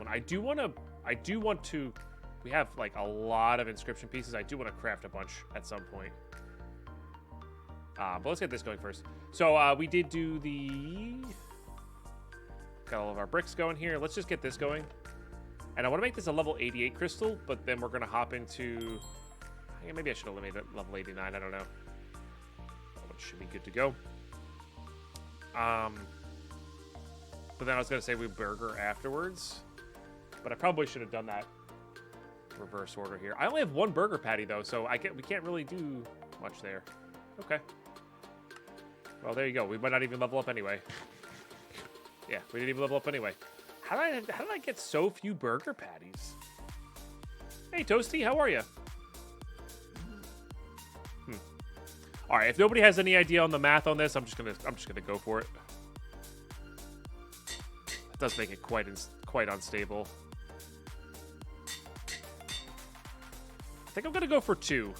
I do want to, we have a lot of inscription pieces. I do want to craft a bunch at some point. But let's get this going first. So we did do the Got all of our bricks going here. Let's just get this going. And I want to make this a level 88 crystal, but then we're going to hop into... maybe I should have made it level 89. I don't know. That one should be good to go. But then I was going to say we burger afterwards. But I probably should have done that reverse order here. I only have one burger patty, though, so we can't really do much there. Okay. Well, there you go. We might not even level up anyway. Yeah, we didn't even level up anyway. How did I get so few burger patties? Hey, Toasty, how are you? All right, if nobody has any idea on the math on this, I'm just gonna go for it. It does make it quite unstable. I think I'm gonna go for 2.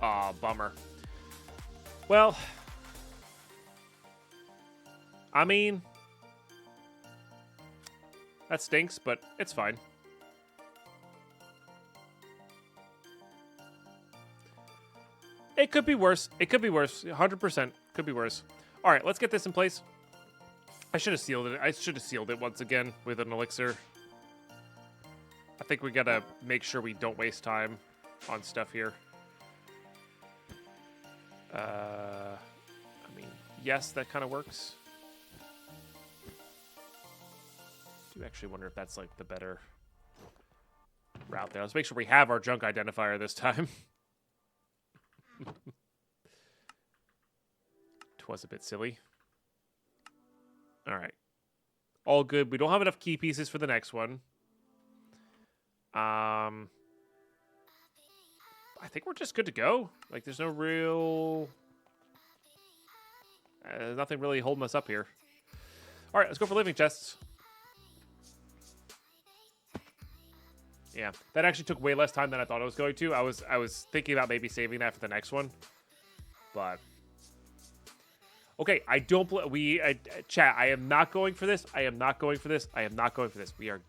Aw, bummer. Well, I mean, that stinks, but it's fine. It could be worse. It could be worse. 100% could be worse. All right, let's get this in place. I should have sealed it. I should have sealed it once again with an elixir. I think we gotta make sure we don't waste time on stuff here. I mean, yes, that kind of works. I do actually wonder if that's like the better route there. Let's make sure we have our junk identifier this time. Twas a bit silly. All right. All good. We don't have enough key pieces for the next one. I think we're just good to go. Like, there's no real... there's nothing really holding us up here. All right, let's go for living chests. Yeah, that actually took way less time than I thought it was going to. I was thinking about maybe saving that for the next one, but okay. I don't. Chat. I am not going for this. I am not going for this. I am not going for this. We are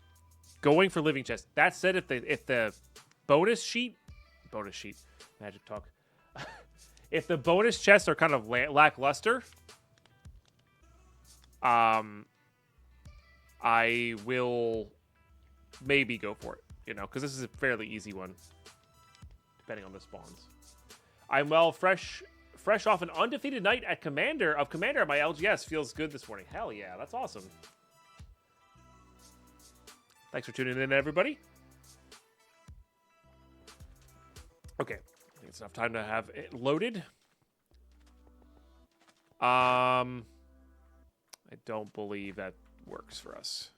going for living chests. That said, if the bonus sheet, magic talk. If the bonus chests are kind of lackluster, I will maybe go for it. You know, because this is a fairly easy one, depending on the spawns. I'm fresh off an undefeated night at Commander at my LGS. Feels good this morning. Hell yeah, that's awesome. Thanks for tuning in, everybody. Okay, I think it's enough time to have it loaded. I don't believe that works for us.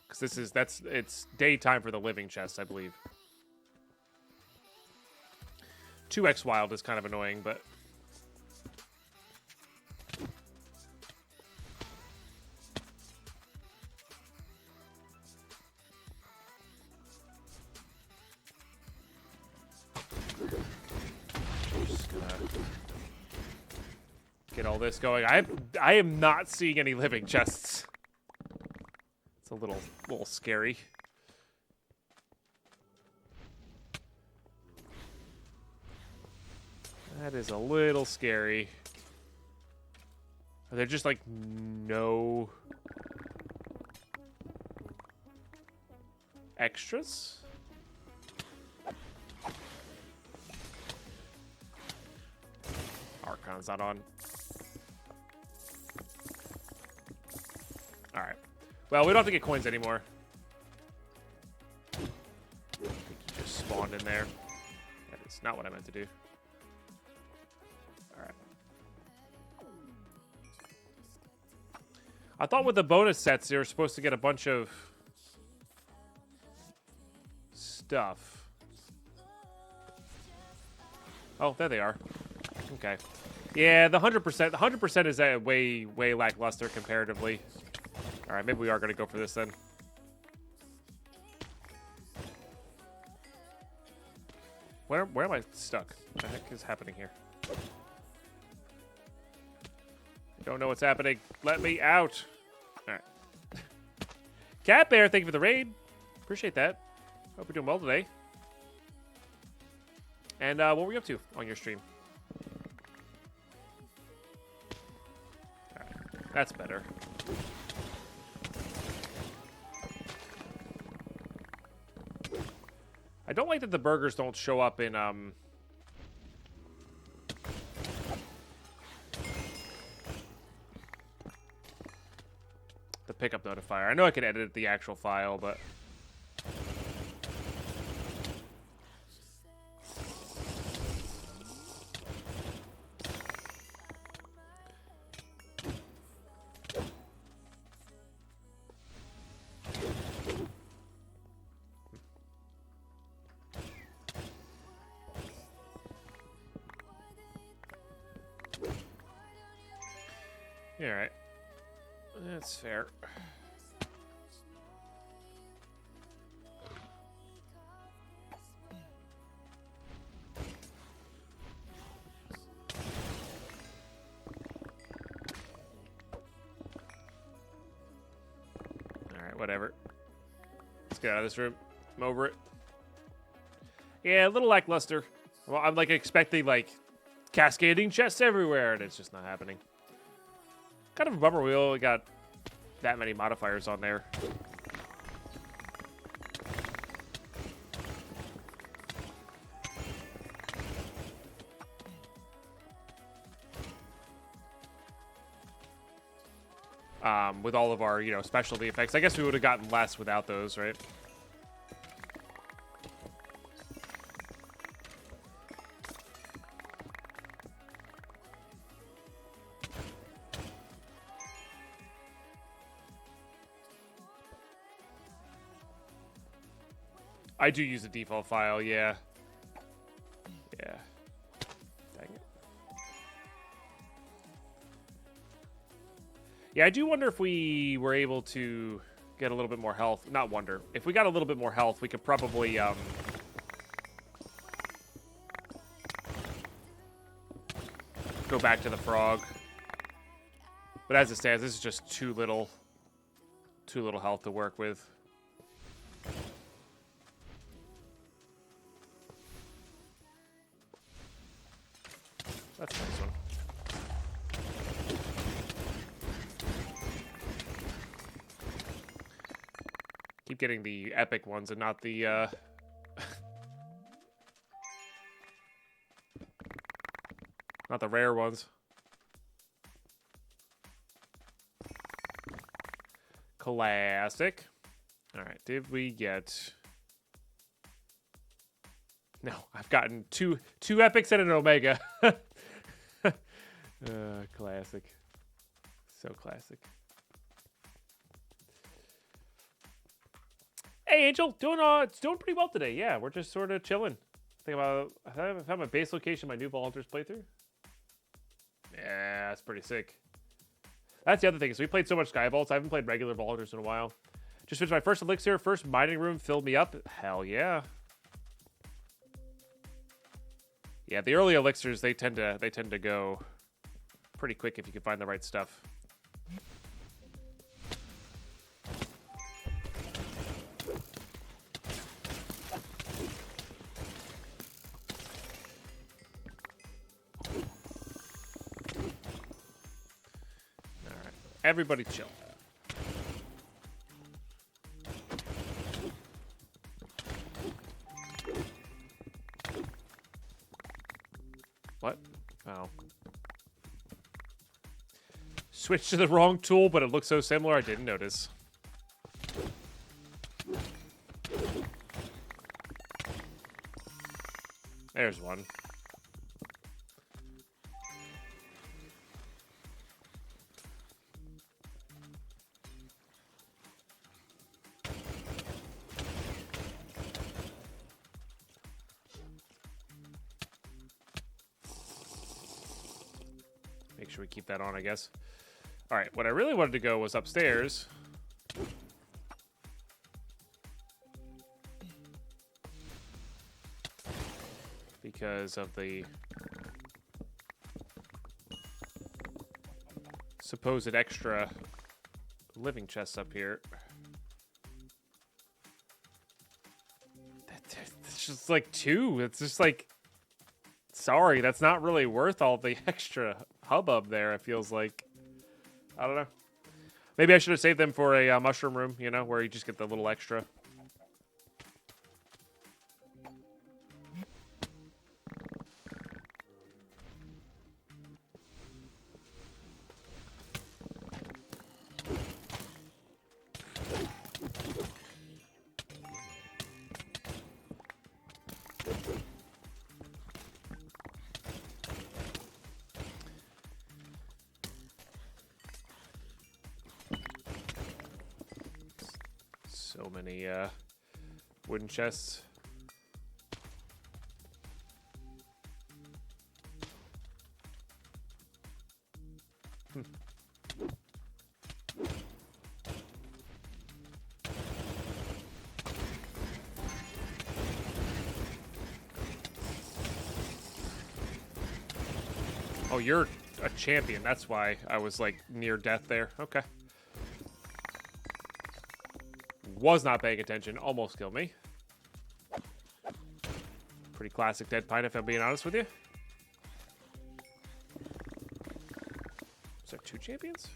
Because it's daytime for the living chest, I believe. 2x wild is kind of annoying, but just gonna get all this going. I am not seeing any living chests. A little scary. That is a little scary. Are there just like no extras? Archon's not on. All right. Well, we don't have to get coins anymore. I think you just spawned in there. That is not what I meant to do. Alright. I thought with the bonus sets, you were supposed to get a bunch of stuff. Oh, there they are. Okay. Yeah, the 100% is way lackluster comparatively. All right, maybe we are going to go for this then. Where am I stuck? What the heck is happening here? I don't know what's happening. Let me out. All right. Cat Bear, thank you for the raid. Appreciate that. Hope you're doing well today. And what were you up to on your stream? All right. That's better. I don't like that the burgers don't show up in the pickup notifier. I know I could edit the actual file, but yeah, all right. That's fair. Alright, whatever. Let's get out of this room. I'm over it. Yeah, a little lackluster. Well, I'm like expecting like cascading chests everywhere, and it's just not happening. Kind of a bummer we only got that many modifiers on there. With all of our, you know, specialty effects. I guess we would have gotten less without those, right? I do use the default file, yeah. Yeah. Dang it. Yeah, I do wonder if we were able to get a little bit more health. Not wonder. If we got a little bit more health, we could probably, go back to the frog. But as it stands, this is just too little health to work with. That's a nice one. Keep getting the epic ones and not the, not the rare ones. Classic. All right, did we get... No, I've gotten two epics and an omega. Classic. So classic. Hey, Angel, it's doing pretty well today. Yeah, we're just sort of chilling. I found my base location, my new VaultHunters playthrough. Yeah, that's pretty sick. That's the other thing, is we played so much Sky Vaults. I haven't played regular VaultHunters in a while. Just finished my first elixir, first mining room filled me up. Hell yeah. Yeah, the early elixirs, they tend to go pretty quick if you can find the right stuff. All right, everybody chill. What? Oh. Switched to the wrong tool, but it looks so similar I didn't notice. There's one. Make sure we keep that on, I guess. All right, what I really wanted to go was upstairs. Because of the supposed extra living chests up here. It's just like 2. It's just like, sorry, that's not really worth all the extra hubbub there. It feels like, I don't know. Maybe I should have saved them for a mushroom room, you know, where you just get the little extra. So many wooden chests. Oh, you're a champion. That's why I was like near death there. Okay. Was not paying attention. Almost killed me. Pretty classic Deadpine, if I'm being honest with you. Is there 2 champions?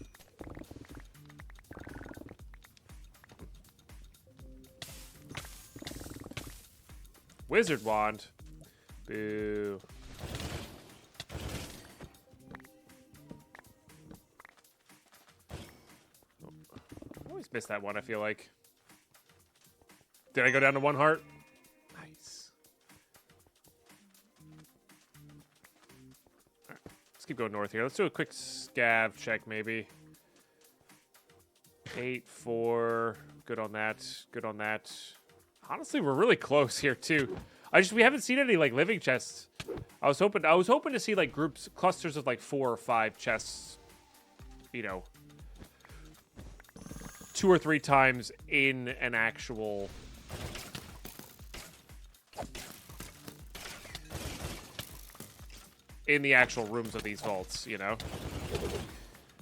Wizard wand. Boo. I always miss that one, I feel like. Did I go down to 1 heart? Nice. All right, let's keep going north here. Let's do a quick scav check, maybe. 8, 4. Good on that. Good on that. Honestly, we're really close here too. We haven't seen any like living chests. I was hoping to see like clusters of like 4 or 5 chests. You know, 2 or 3 times in an actual. In the actual rooms of these vaults, you know?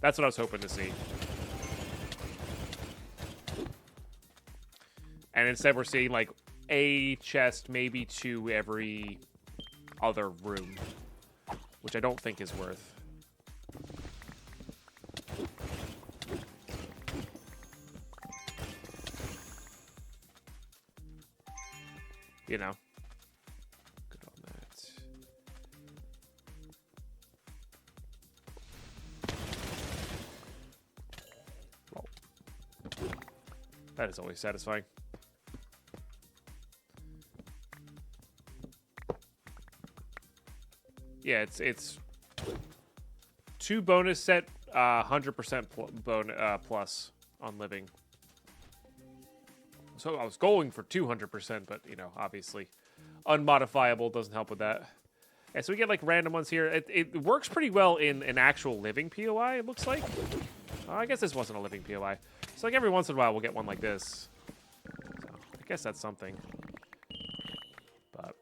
That's what I was hoping to see. And instead we're seeing, like, a chest, maybe 2 every other room. Which I don't think is worth. You know? Good on that. Well, that is always satisfying. Yeah, it's 2 bonus set, 100% plus on living. So I was going for 200%, but, you know, obviously unmodifiable doesn't help with that. Yeah, so we get, like, random ones here. It works pretty well in an actual living POI, it looks like. I guess this wasn't a living POI. So, like, every once in a while we'll get one like this. So, I guess that's something. But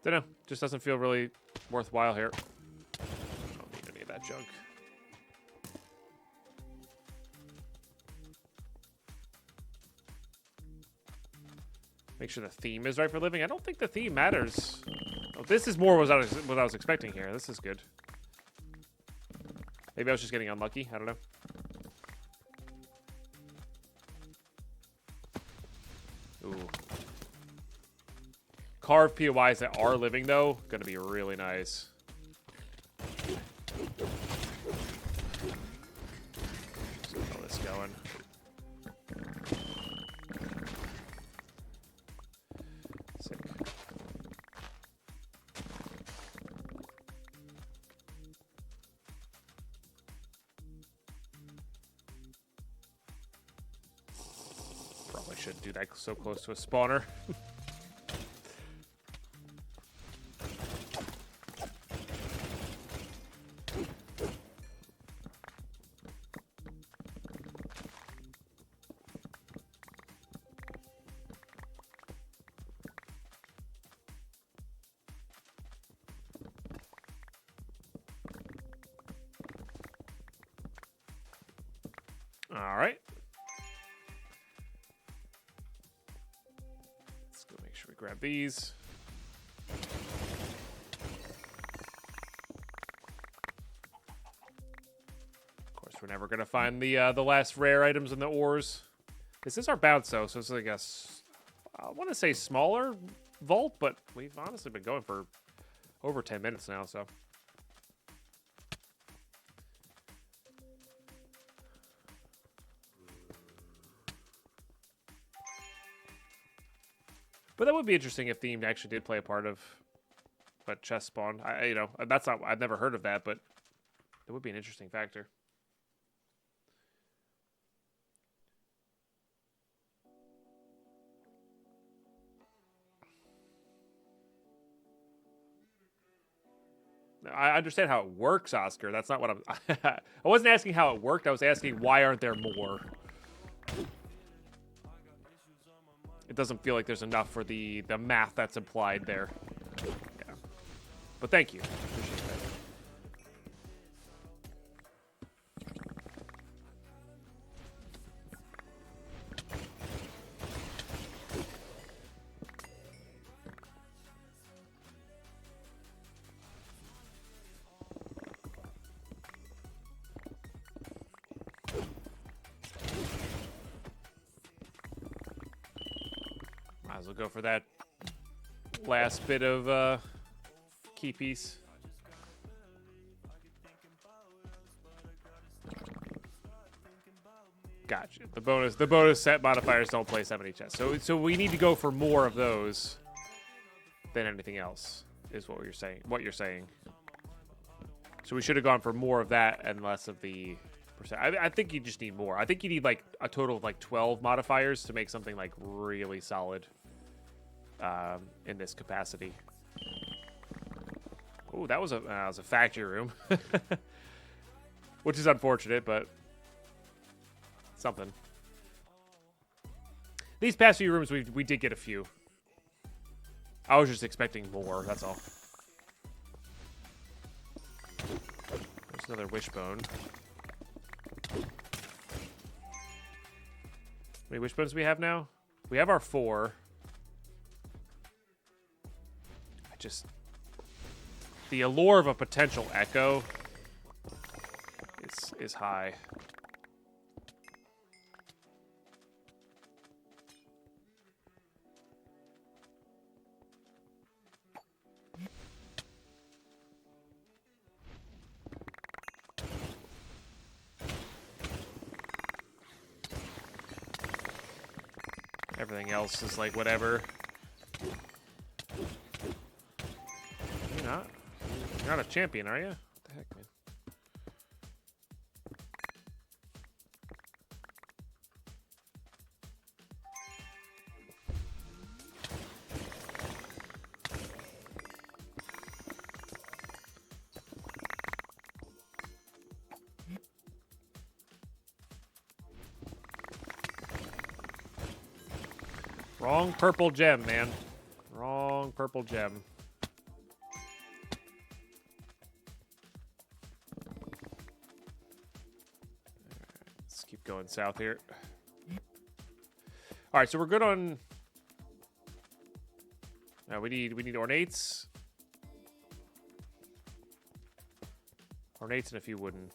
don't know. Just doesn't feel really worthwhile here. I don't need any of that junk. Make sure the theme is right for living. I don't think the theme matters. Oh, this is more what I was expecting here. This is good. Maybe I was just getting unlucky. I don't know. Ooh. Carved POIs that are living, though, gonna be really nice. Let's get all this going. Sick. Probably shouldn't do that so close to a spawner. All right. Let's go make sure we grab these. Of course, we're never gonna find the last rare items in the ores. This is our bounce though, so it's like I want to say smaller vault, but we've honestly been going for over 10 minutes now, so. But that would be interesting if theme actually did play a part of what chest spawn. You know, that's not. I've never heard of that, but it would be an interesting factor. I understand how it works, Oscar. That's not what I'm. I wasn't asking how it worked. I was asking why aren't there more. It doesn't feel like there's enough for the math that's implied there. Yeah. But thank you. Appreciate that. Might as well go for that last bit of key piece. Gotcha. The bonus set modifiers don't place that many chests. So we need to go for more of those than anything else, is what you're saying. So we should have gone for more of that and less of the percent. I think you just need more. I think you need like a total of like 12 modifiers to make something like really solid in this capacity. Oh, that was a factory room, which is unfortunate, but something. These past few rooms, we did get a few. I was just expecting more. That's all. There's another wishbone. How many wishbones do we have now? We have our 4. The allure of a potential echo is high. Everything else is like whatever. You're not a champion, are you? What the heck, man? Wrong purple gem, man. Wrong purple gem. Going south here. All right, so we're good on. No, we need ornates, and a few wooden.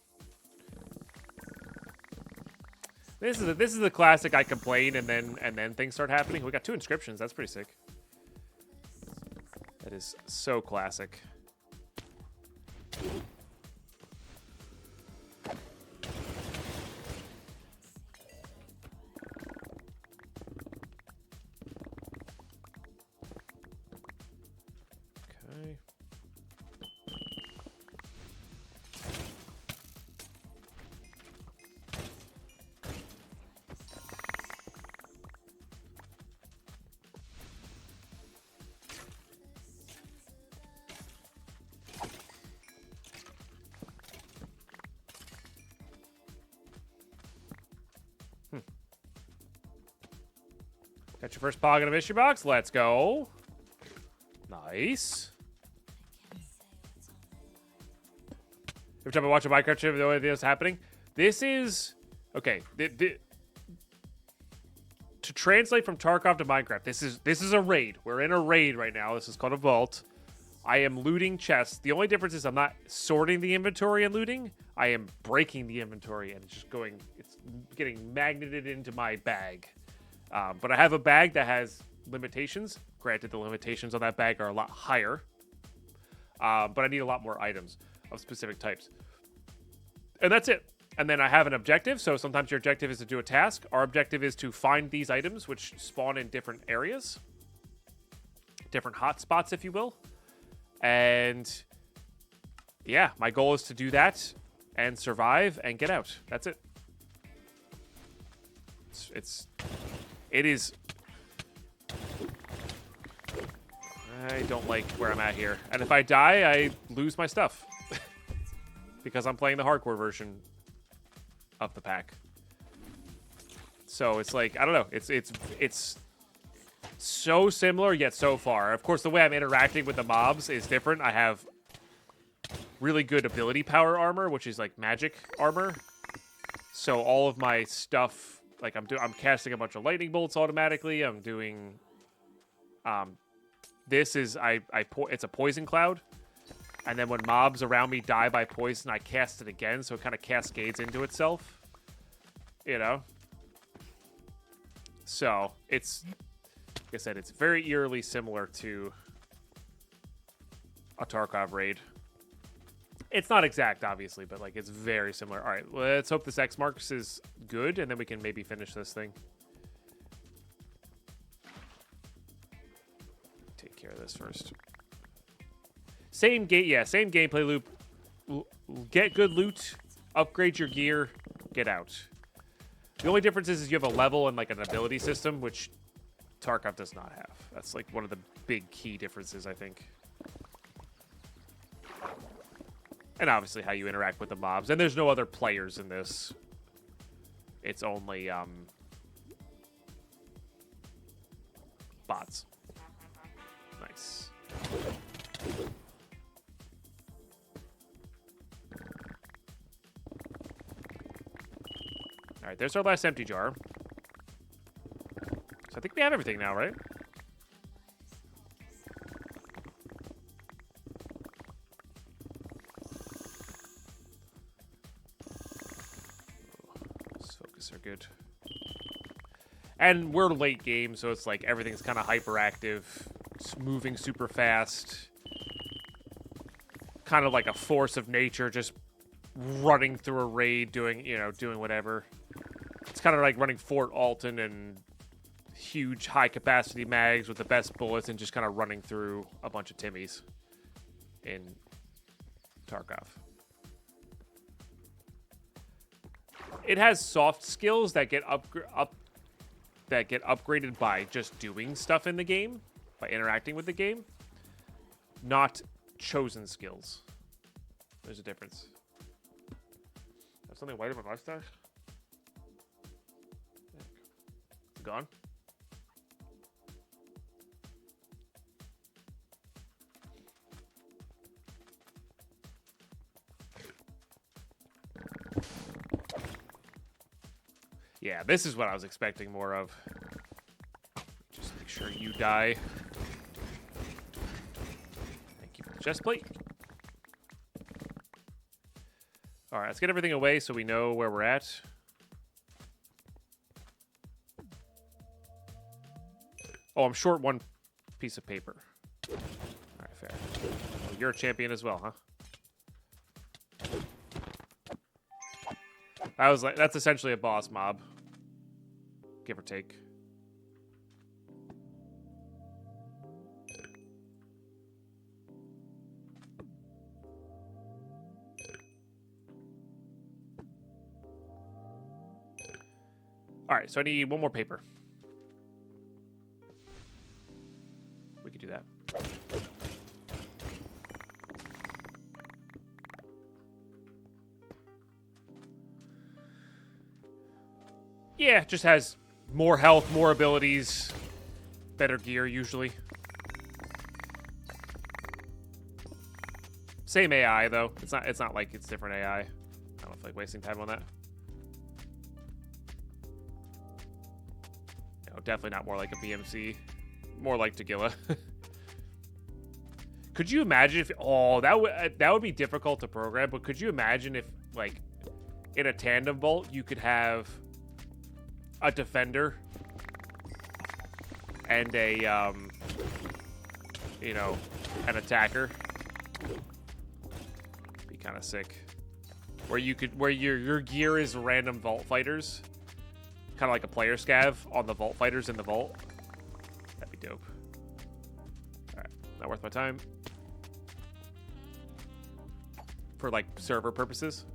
This is the classic. I complain and then things start happening. We got 2 inscriptions. That's pretty sick. That is so classic. Got your first pog in a mystery box. Let's go. Nice. Every time I watch a Minecraft stream, the only thing that's happening. This is Okay, to translate from Tarkov to Minecraft, this is a raid. We're in a raid right now. This is called a vault. I am looting chests. The only difference is I'm not sorting the inventory and looting. I am breaking the inventory and it's getting magneted into my bag. But I have a bag that has limitations. Granted, the limitations on that bag are a lot higher. But I need a lot more items of specific types. And that's it. And then I have an objective. So sometimes your objective is to do a task. Our objective is to find these items, which spawn in different areas. Different hotspots, if you will. And yeah, my goal is to do that and survive and get out. That's it. It is. I don't like where I'm at here. And if I die, I lose my stuff. Because I'm playing the hardcore version of the pack. So it's like, I don't know. It's so similar yet so far. Of course, the way I'm interacting with the mobs is different. I have really good ability power armor, which is like magic armor. So all of my stuff, like I'm casting a bunch of lightning bolts automatically. I'm doing this is it's a poison cloud. And then when mobs around me die by poison, I cast it again, so it kind of cascades into itself. You know? So, it's, like I said, it's very eerily similar to a Tarkov raid. It's not exact, obviously, but, like, it's very similar. All right, let's hope this X marks is good, and then we can maybe finish this thing. Take care of this first. Same gameplay loop. Get good loot, upgrade your gear, get out. The only difference is you have a level and like an ability system, which Tarkov does not have. That's like one of the big key differences, I think. And obviously how you interact with the mobs. And there's no other players in this. It's only bots. Nice. All right, there's our last empty jar. So I think we have everything now, right? Let's focus are good. And we're late game, so it's like everything's kind of hyperactive. It's moving super fast. Kind of like a force of nature, just running through a raid, doing whatever. It's kind of like running Fort Alton and huge high-capacity mags with the best bullets and just kind of running through a bunch of Timmies in Tarkov. It has soft skills that get upgraded by just doing stuff in the game, by interacting with the game, not chosen skills. There's a difference. Have something white in my mustache? Gone? Yeah, this is what I was expecting more of. Just make sure you die. Thank you for the chest plate. Alright, let's get everything away so we know where we're at. Oh, I'm short one piece of paper. Alright, fair. Oh, you're a champion as well, huh? That's essentially a boss mob. Give or take. Alright, so I need one more paper. We could do that. Yeah, just has more health, more abilities, better gear usually. Same AI though. It's not like it's different AI. I don't feel like wasting time on that. definitely not more like a BMC. More like Tagilla. Could you imagine if... Oh, that would be difficult to program, but could you imagine if, like, in a tandem vault, you could have a defender and a, you know, an attacker? Be kind of sick. Where you could... Where your gear is random vault fighters. Kind of like a player scav on the vault fighters in the vault. That'd be dope. Alright, not worth my time. For, like, server purposes.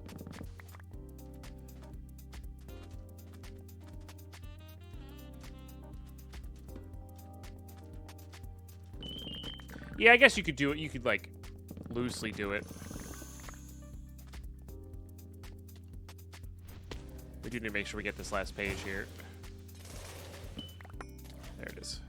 Yeah, I guess you could do it. You could, like, loosely do it. We do need to make sure we get this last page here. There it is.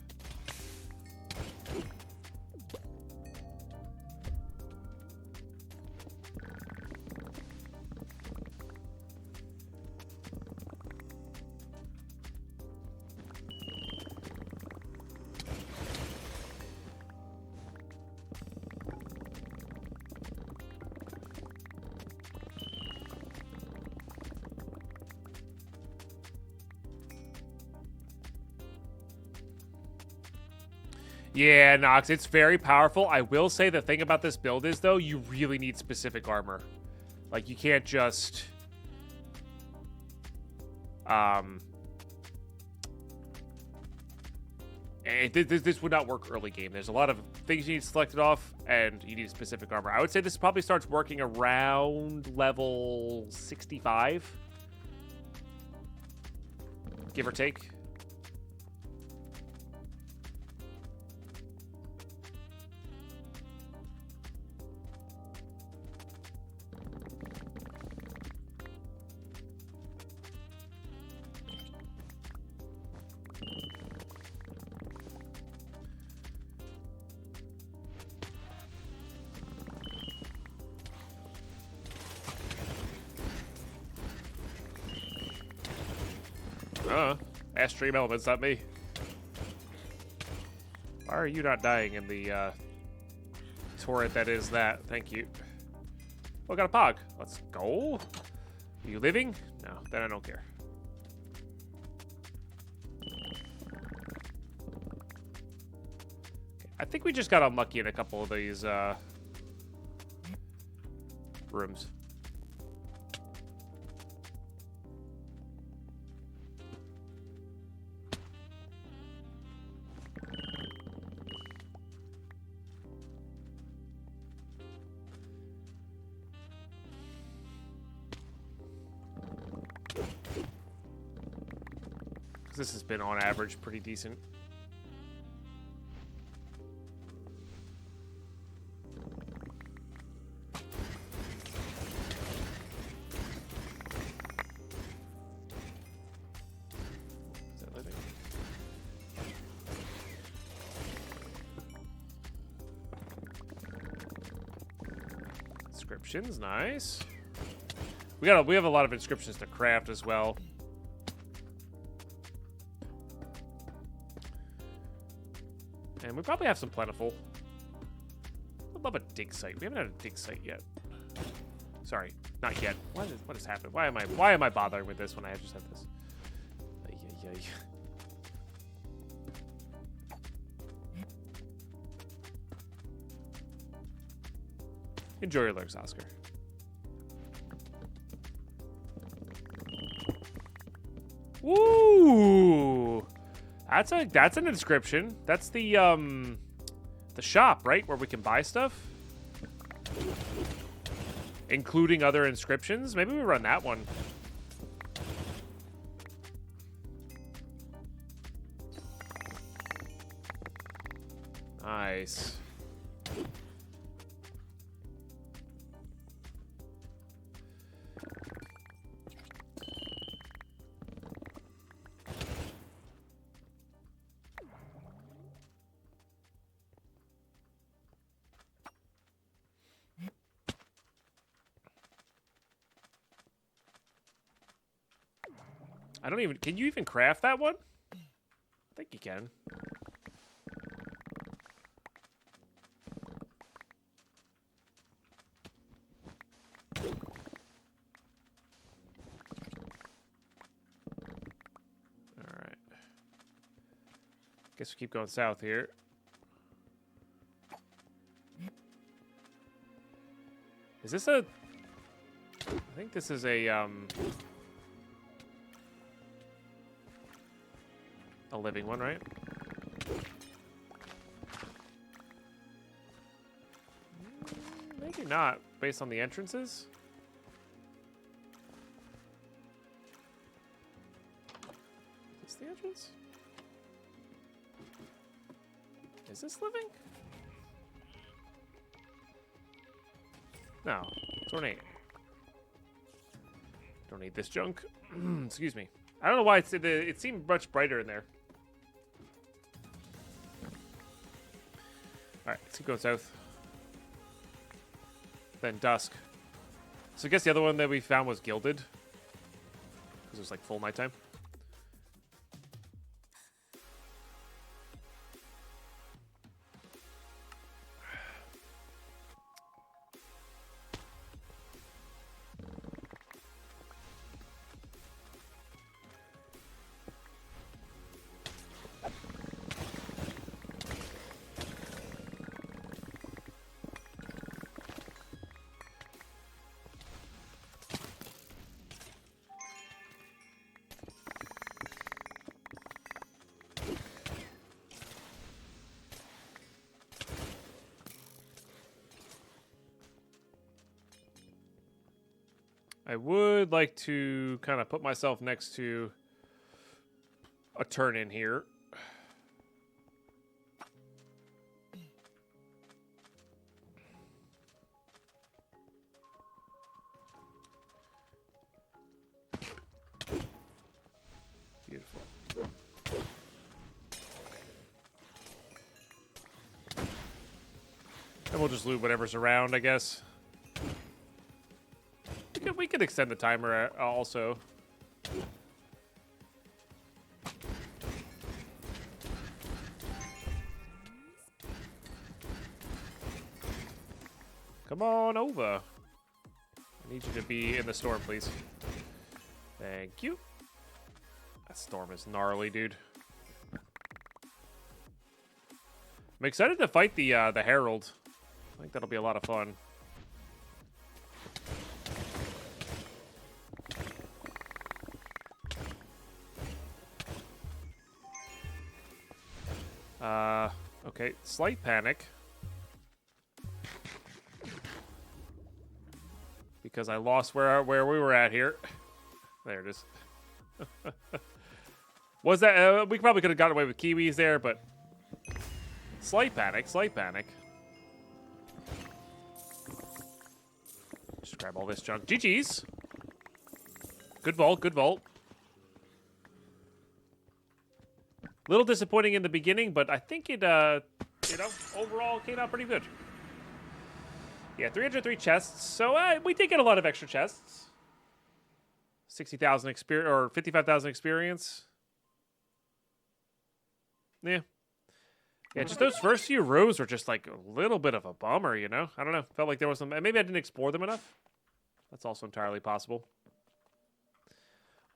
Yeah, Nox, it's very powerful. I will say the thing about this build is, though, you really need specific armor. Like, you can't just... This would not work early game. There's a lot of things you need selected off, and you need specific armor. I would say this probably starts working around level 65. Give or take. Stream elements, not me. Why are you not dying in the turret that is that? Thank you. Oh, I got a pog. Let's go. Are you living? No, then I don't care. Okay, I think we just got unlucky in a couple of these rooms. This has been, on average, pretty decent. Is that living? Inscriptions, nice. We have a lot of inscriptions to craft as well. And we probably have some plentiful. I'd love a dig site. We haven't had a dig site yet. Sorry, not yet. What has happened? Why am I bothering with this when I just have this? Enjoy your lurks, Oscar. Woo! That's an inscription. That's the shop, right? Where we can buy stuff? Including other inscriptions? Maybe we run that one. Nice. I don't even... Can you even craft that one? think you can. Alright. Guess we keep going south here. Is this a... I think this is a living one, right? Maybe not, based on the entrances. Is this the entrance? Is this living? No, it's ornate. Don't need this junk. Excuse me. I don't know why it seemed much brighter in there. Alright, let's keep going south. Then dusk. So I guess the other one that we found was gilded. Because it was like full nighttime. I would like to kind of put myself next to a turn in here. Beautiful. And we'll just loot whatever's around, I guess. We could extend the timer also. Come on over. I need you to be in the storm, please. Thank you. That storm is gnarly, dude. I'm excited to fight the Herald. I think that'll be a lot of fun. Okay, slight panic. Because I lost where we were at here. There it is. Was that... we probably could have gotten away with Kiwis there, but... Slight panic, slight panic. Just grab all this junk. GG's. Good vault, good vault. Little disappointing in the beginning, but I think it, you know, overall came out pretty good. Yeah, 303 chests. So we did get a lot of extra chests. 60,000 experience or 55,000 experience. Yeah. Yeah, just those first few rows were just like a little bit of a bummer, you know? I don't know. Felt like there was some... Maybe I didn't explore them enough. That's also entirely possible.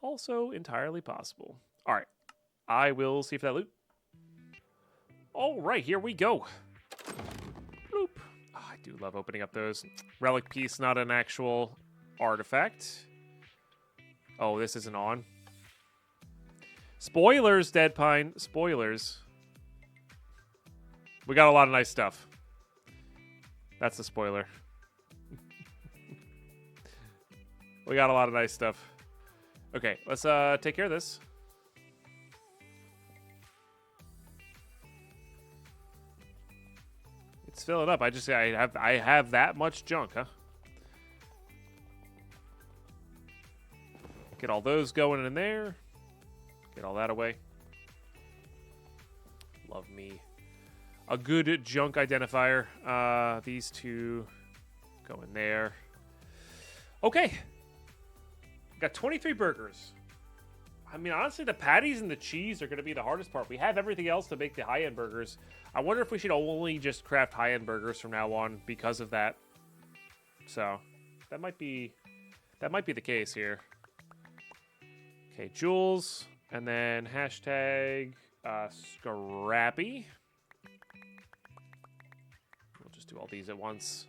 Also entirely possible. All right. I will see if that loot. All right, here we go. Bloop. Oh, I do love opening up those. Relic piece, not an actual artifact. Oh, this isn't on. Spoilers, Deadpine. Spoilers. We got a lot of nice stuff. That's the spoiler. We got a lot of nice stuff. Okay, let's take care of this. It's filling up. I have that much junk, huh? Get all those going in there. Get all that away. Love me a good junk identifier. These two go in there. Okay. Got 23 burgers. I mean, honestly, the patties and the cheese are going to be the hardest part. We have everything else to make the high-end burgers. I wonder if we should only just craft high-end burgers from now on because of that. So, that might be the case here. Okay, Jules, and then hashtag Scrappy. We'll just do all these at once.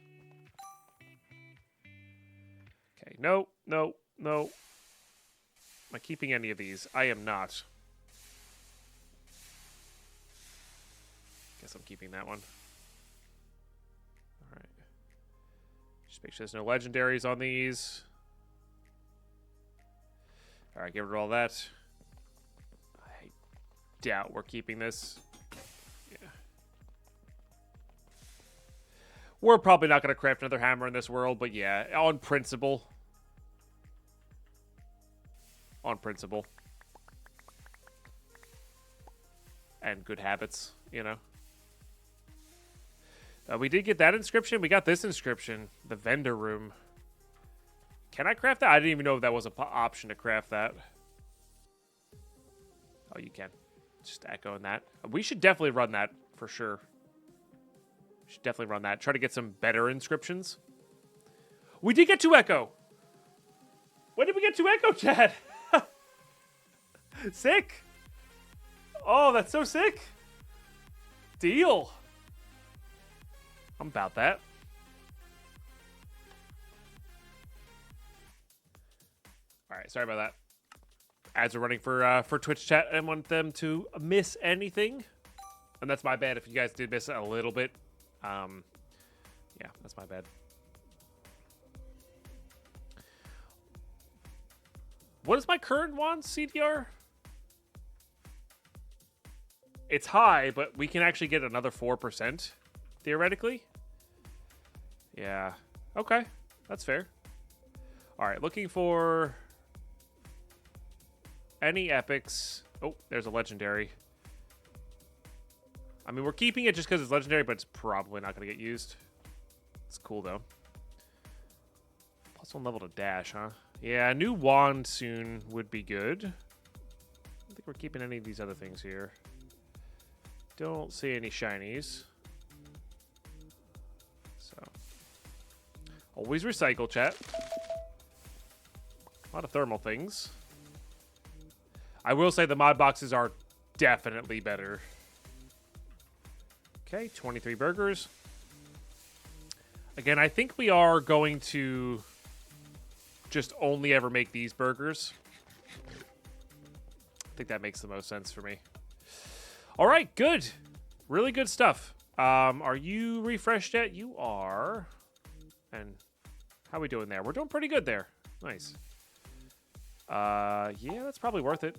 Okay, no. Am I keeping any of these? I am not. Guess I'm keeping that one. All right. Just make sure there's no legendaries on these. All right, get rid of all that. I doubt we're keeping this. Yeah. We're probably not going to craft another hammer in this world, but yeah, on principle. On principle. And good habits, you know. We did get that inscription. We got this inscription. The vendor room. Can I craft that? I didn't even know if that was an option to craft that. Oh, you can. Just echoing that. We should definitely run that for sure. We should definitely run that. Try to get some better inscriptions. We did get 2 echo. When did we get 2 echo, Chad? Sick. Oh, that's so sick. Deal. I'm about that. All right, sorry about that. Ads are running for Twitch chat. I didn't want them to miss anything, and that's my bad if you guys did miss it a little bit. Yeah, that's my bad. What is my current wand CDR? It's high, but we can actually get another 4%, theoretically. Yeah. Okay. That's fair. All right. Looking for any epics. Oh, there's a legendary. I mean, we're keeping it just because it's legendary, but it's probably not going to get used. It's cool, though. Plus 1 level to dash, huh? Yeah, a new wand soon would be good. I don't think we're keeping any of these other things here. Don't see any shinies. So, always recycle, chat. A lot of thermal things. I will say the mod boxes are definitely better. Okay, 23 burgers. Again, I think we are going to just only ever make these burgers. I think that makes the most sense for me. All right, good. Really good stuff. Are you refreshed yet? You are. And how are we doing there? We're doing pretty good there. Nice. Yeah, that's probably worth it.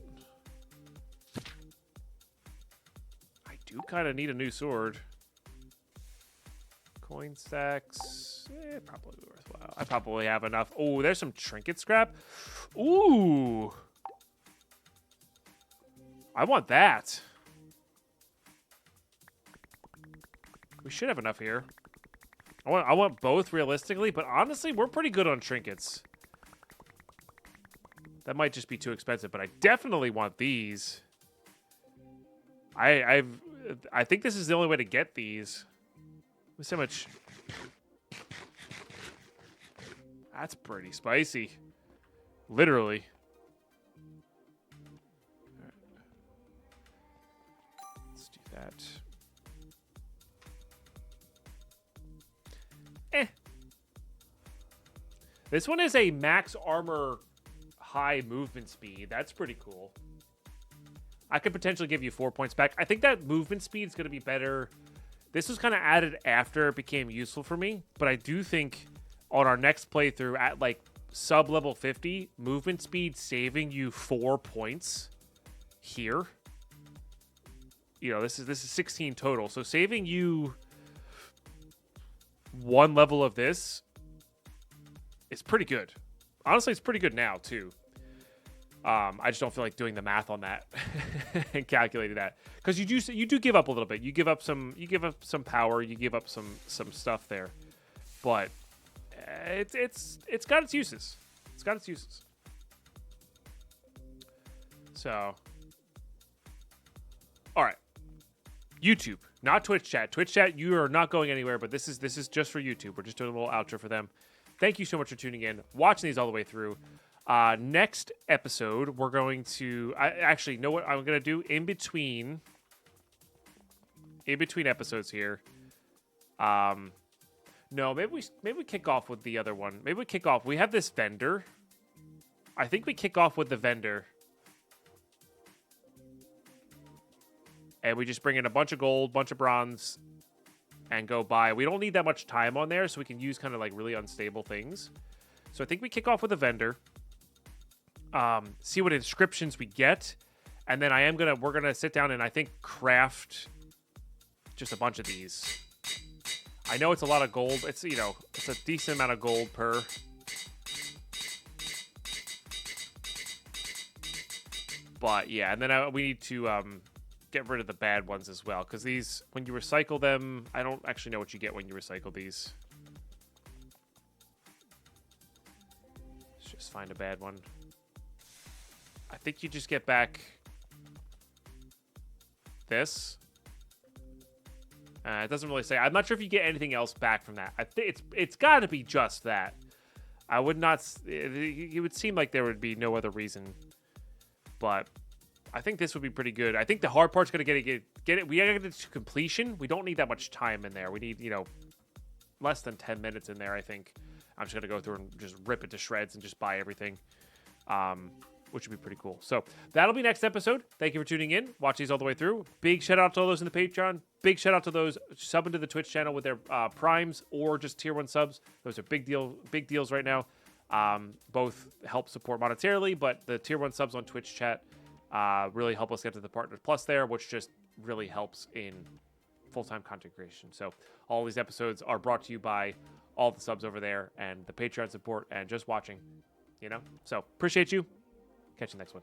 I do kind of need a new sword. Coin stacks. Probably worthwhile. I probably have enough. Oh, there's some trinket scrap. Ooh. I want that. We should have enough here. I want both realistically, but honestly, we're pretty good on trinkets. That might just be too expensive, but I definitely want these. I think this is the only way to get these. Let's see how much. That's pretty spicy. Literally. All right. Let's do that. This one is a max armor high movement speed. That's pretty cool. I could potentially give you 4 points back. I think that movement speed is going to be better. This was kind of added after it became useful for me, but I do think on our next playthrough at like sub level 50, movement speed saving you 4 points here. You know, this is 16 total. So saving you 1 level of this is pretty good. Honestly, it's pretty good now too. I just don't feel like doing the math on that and calculating that, because you do give up a little bit. You give up some power. You give up some stuff there, but it's got its uses. It's got its uses. So, all right. YouTube, not Twitch chat. Twitch chat, you are not going anywhere, but this is just for YouTube. We're just doing a little outro for them. Thank you so much for tuning in, watching these all the way through. Next episode, we're going to actually know what I'm gonna do in between episodes here. No, maybe we kick off with the other one. Maybe we kick off. We have this vendor. I think we kick off with the vendor. And we just bring in a bunch of gold, bunch of bronze, and go buy. We don't need that much time on there, so we can use kind of like really unstable things. So I think we kick off with a vendor. See what inscriptions we get. And then we're gonna sit down and I think craft just a bunch of these. I know it's a lot of gold. It's, you know, it's a decent amount of gold per. But yeah, and then we need to get rid of the bad ones as well, because these, when you recycle them, I don't actually know what you get when you recycle these. Let's just find a bad one. I think you just get back this. It doesn't really say. I'm not sure if you get anything else back from that. I think it's got to be just that. I would not. It would seem like there would be no other reason, but I think this would be pretty good. I think the hard part's gonna get it. We gotta get it to completion. We don't need that much time in there. We need, you know, less than 10 minutes in there. I think I'm just gonna go through and just rip it to shreds and just buy everything. Which would be pretty cool. So that'll be next episode. Thank you for tuning in. Watch these all the way through. Big shout out to all those in the Patreon. Big shout out to those subbing to the Twitch channel with their primes or just tier 1 subs. Those are big deals right now. Both help support monetarily, but the tier 1 subs on Twitch chat really help us get to the Partners Plus there, which just really helps in full-time content creation. So all these episodes are brought to you by all the subs over there and the Patreon support and just watching, you know? So appreciate you. Catch you next one.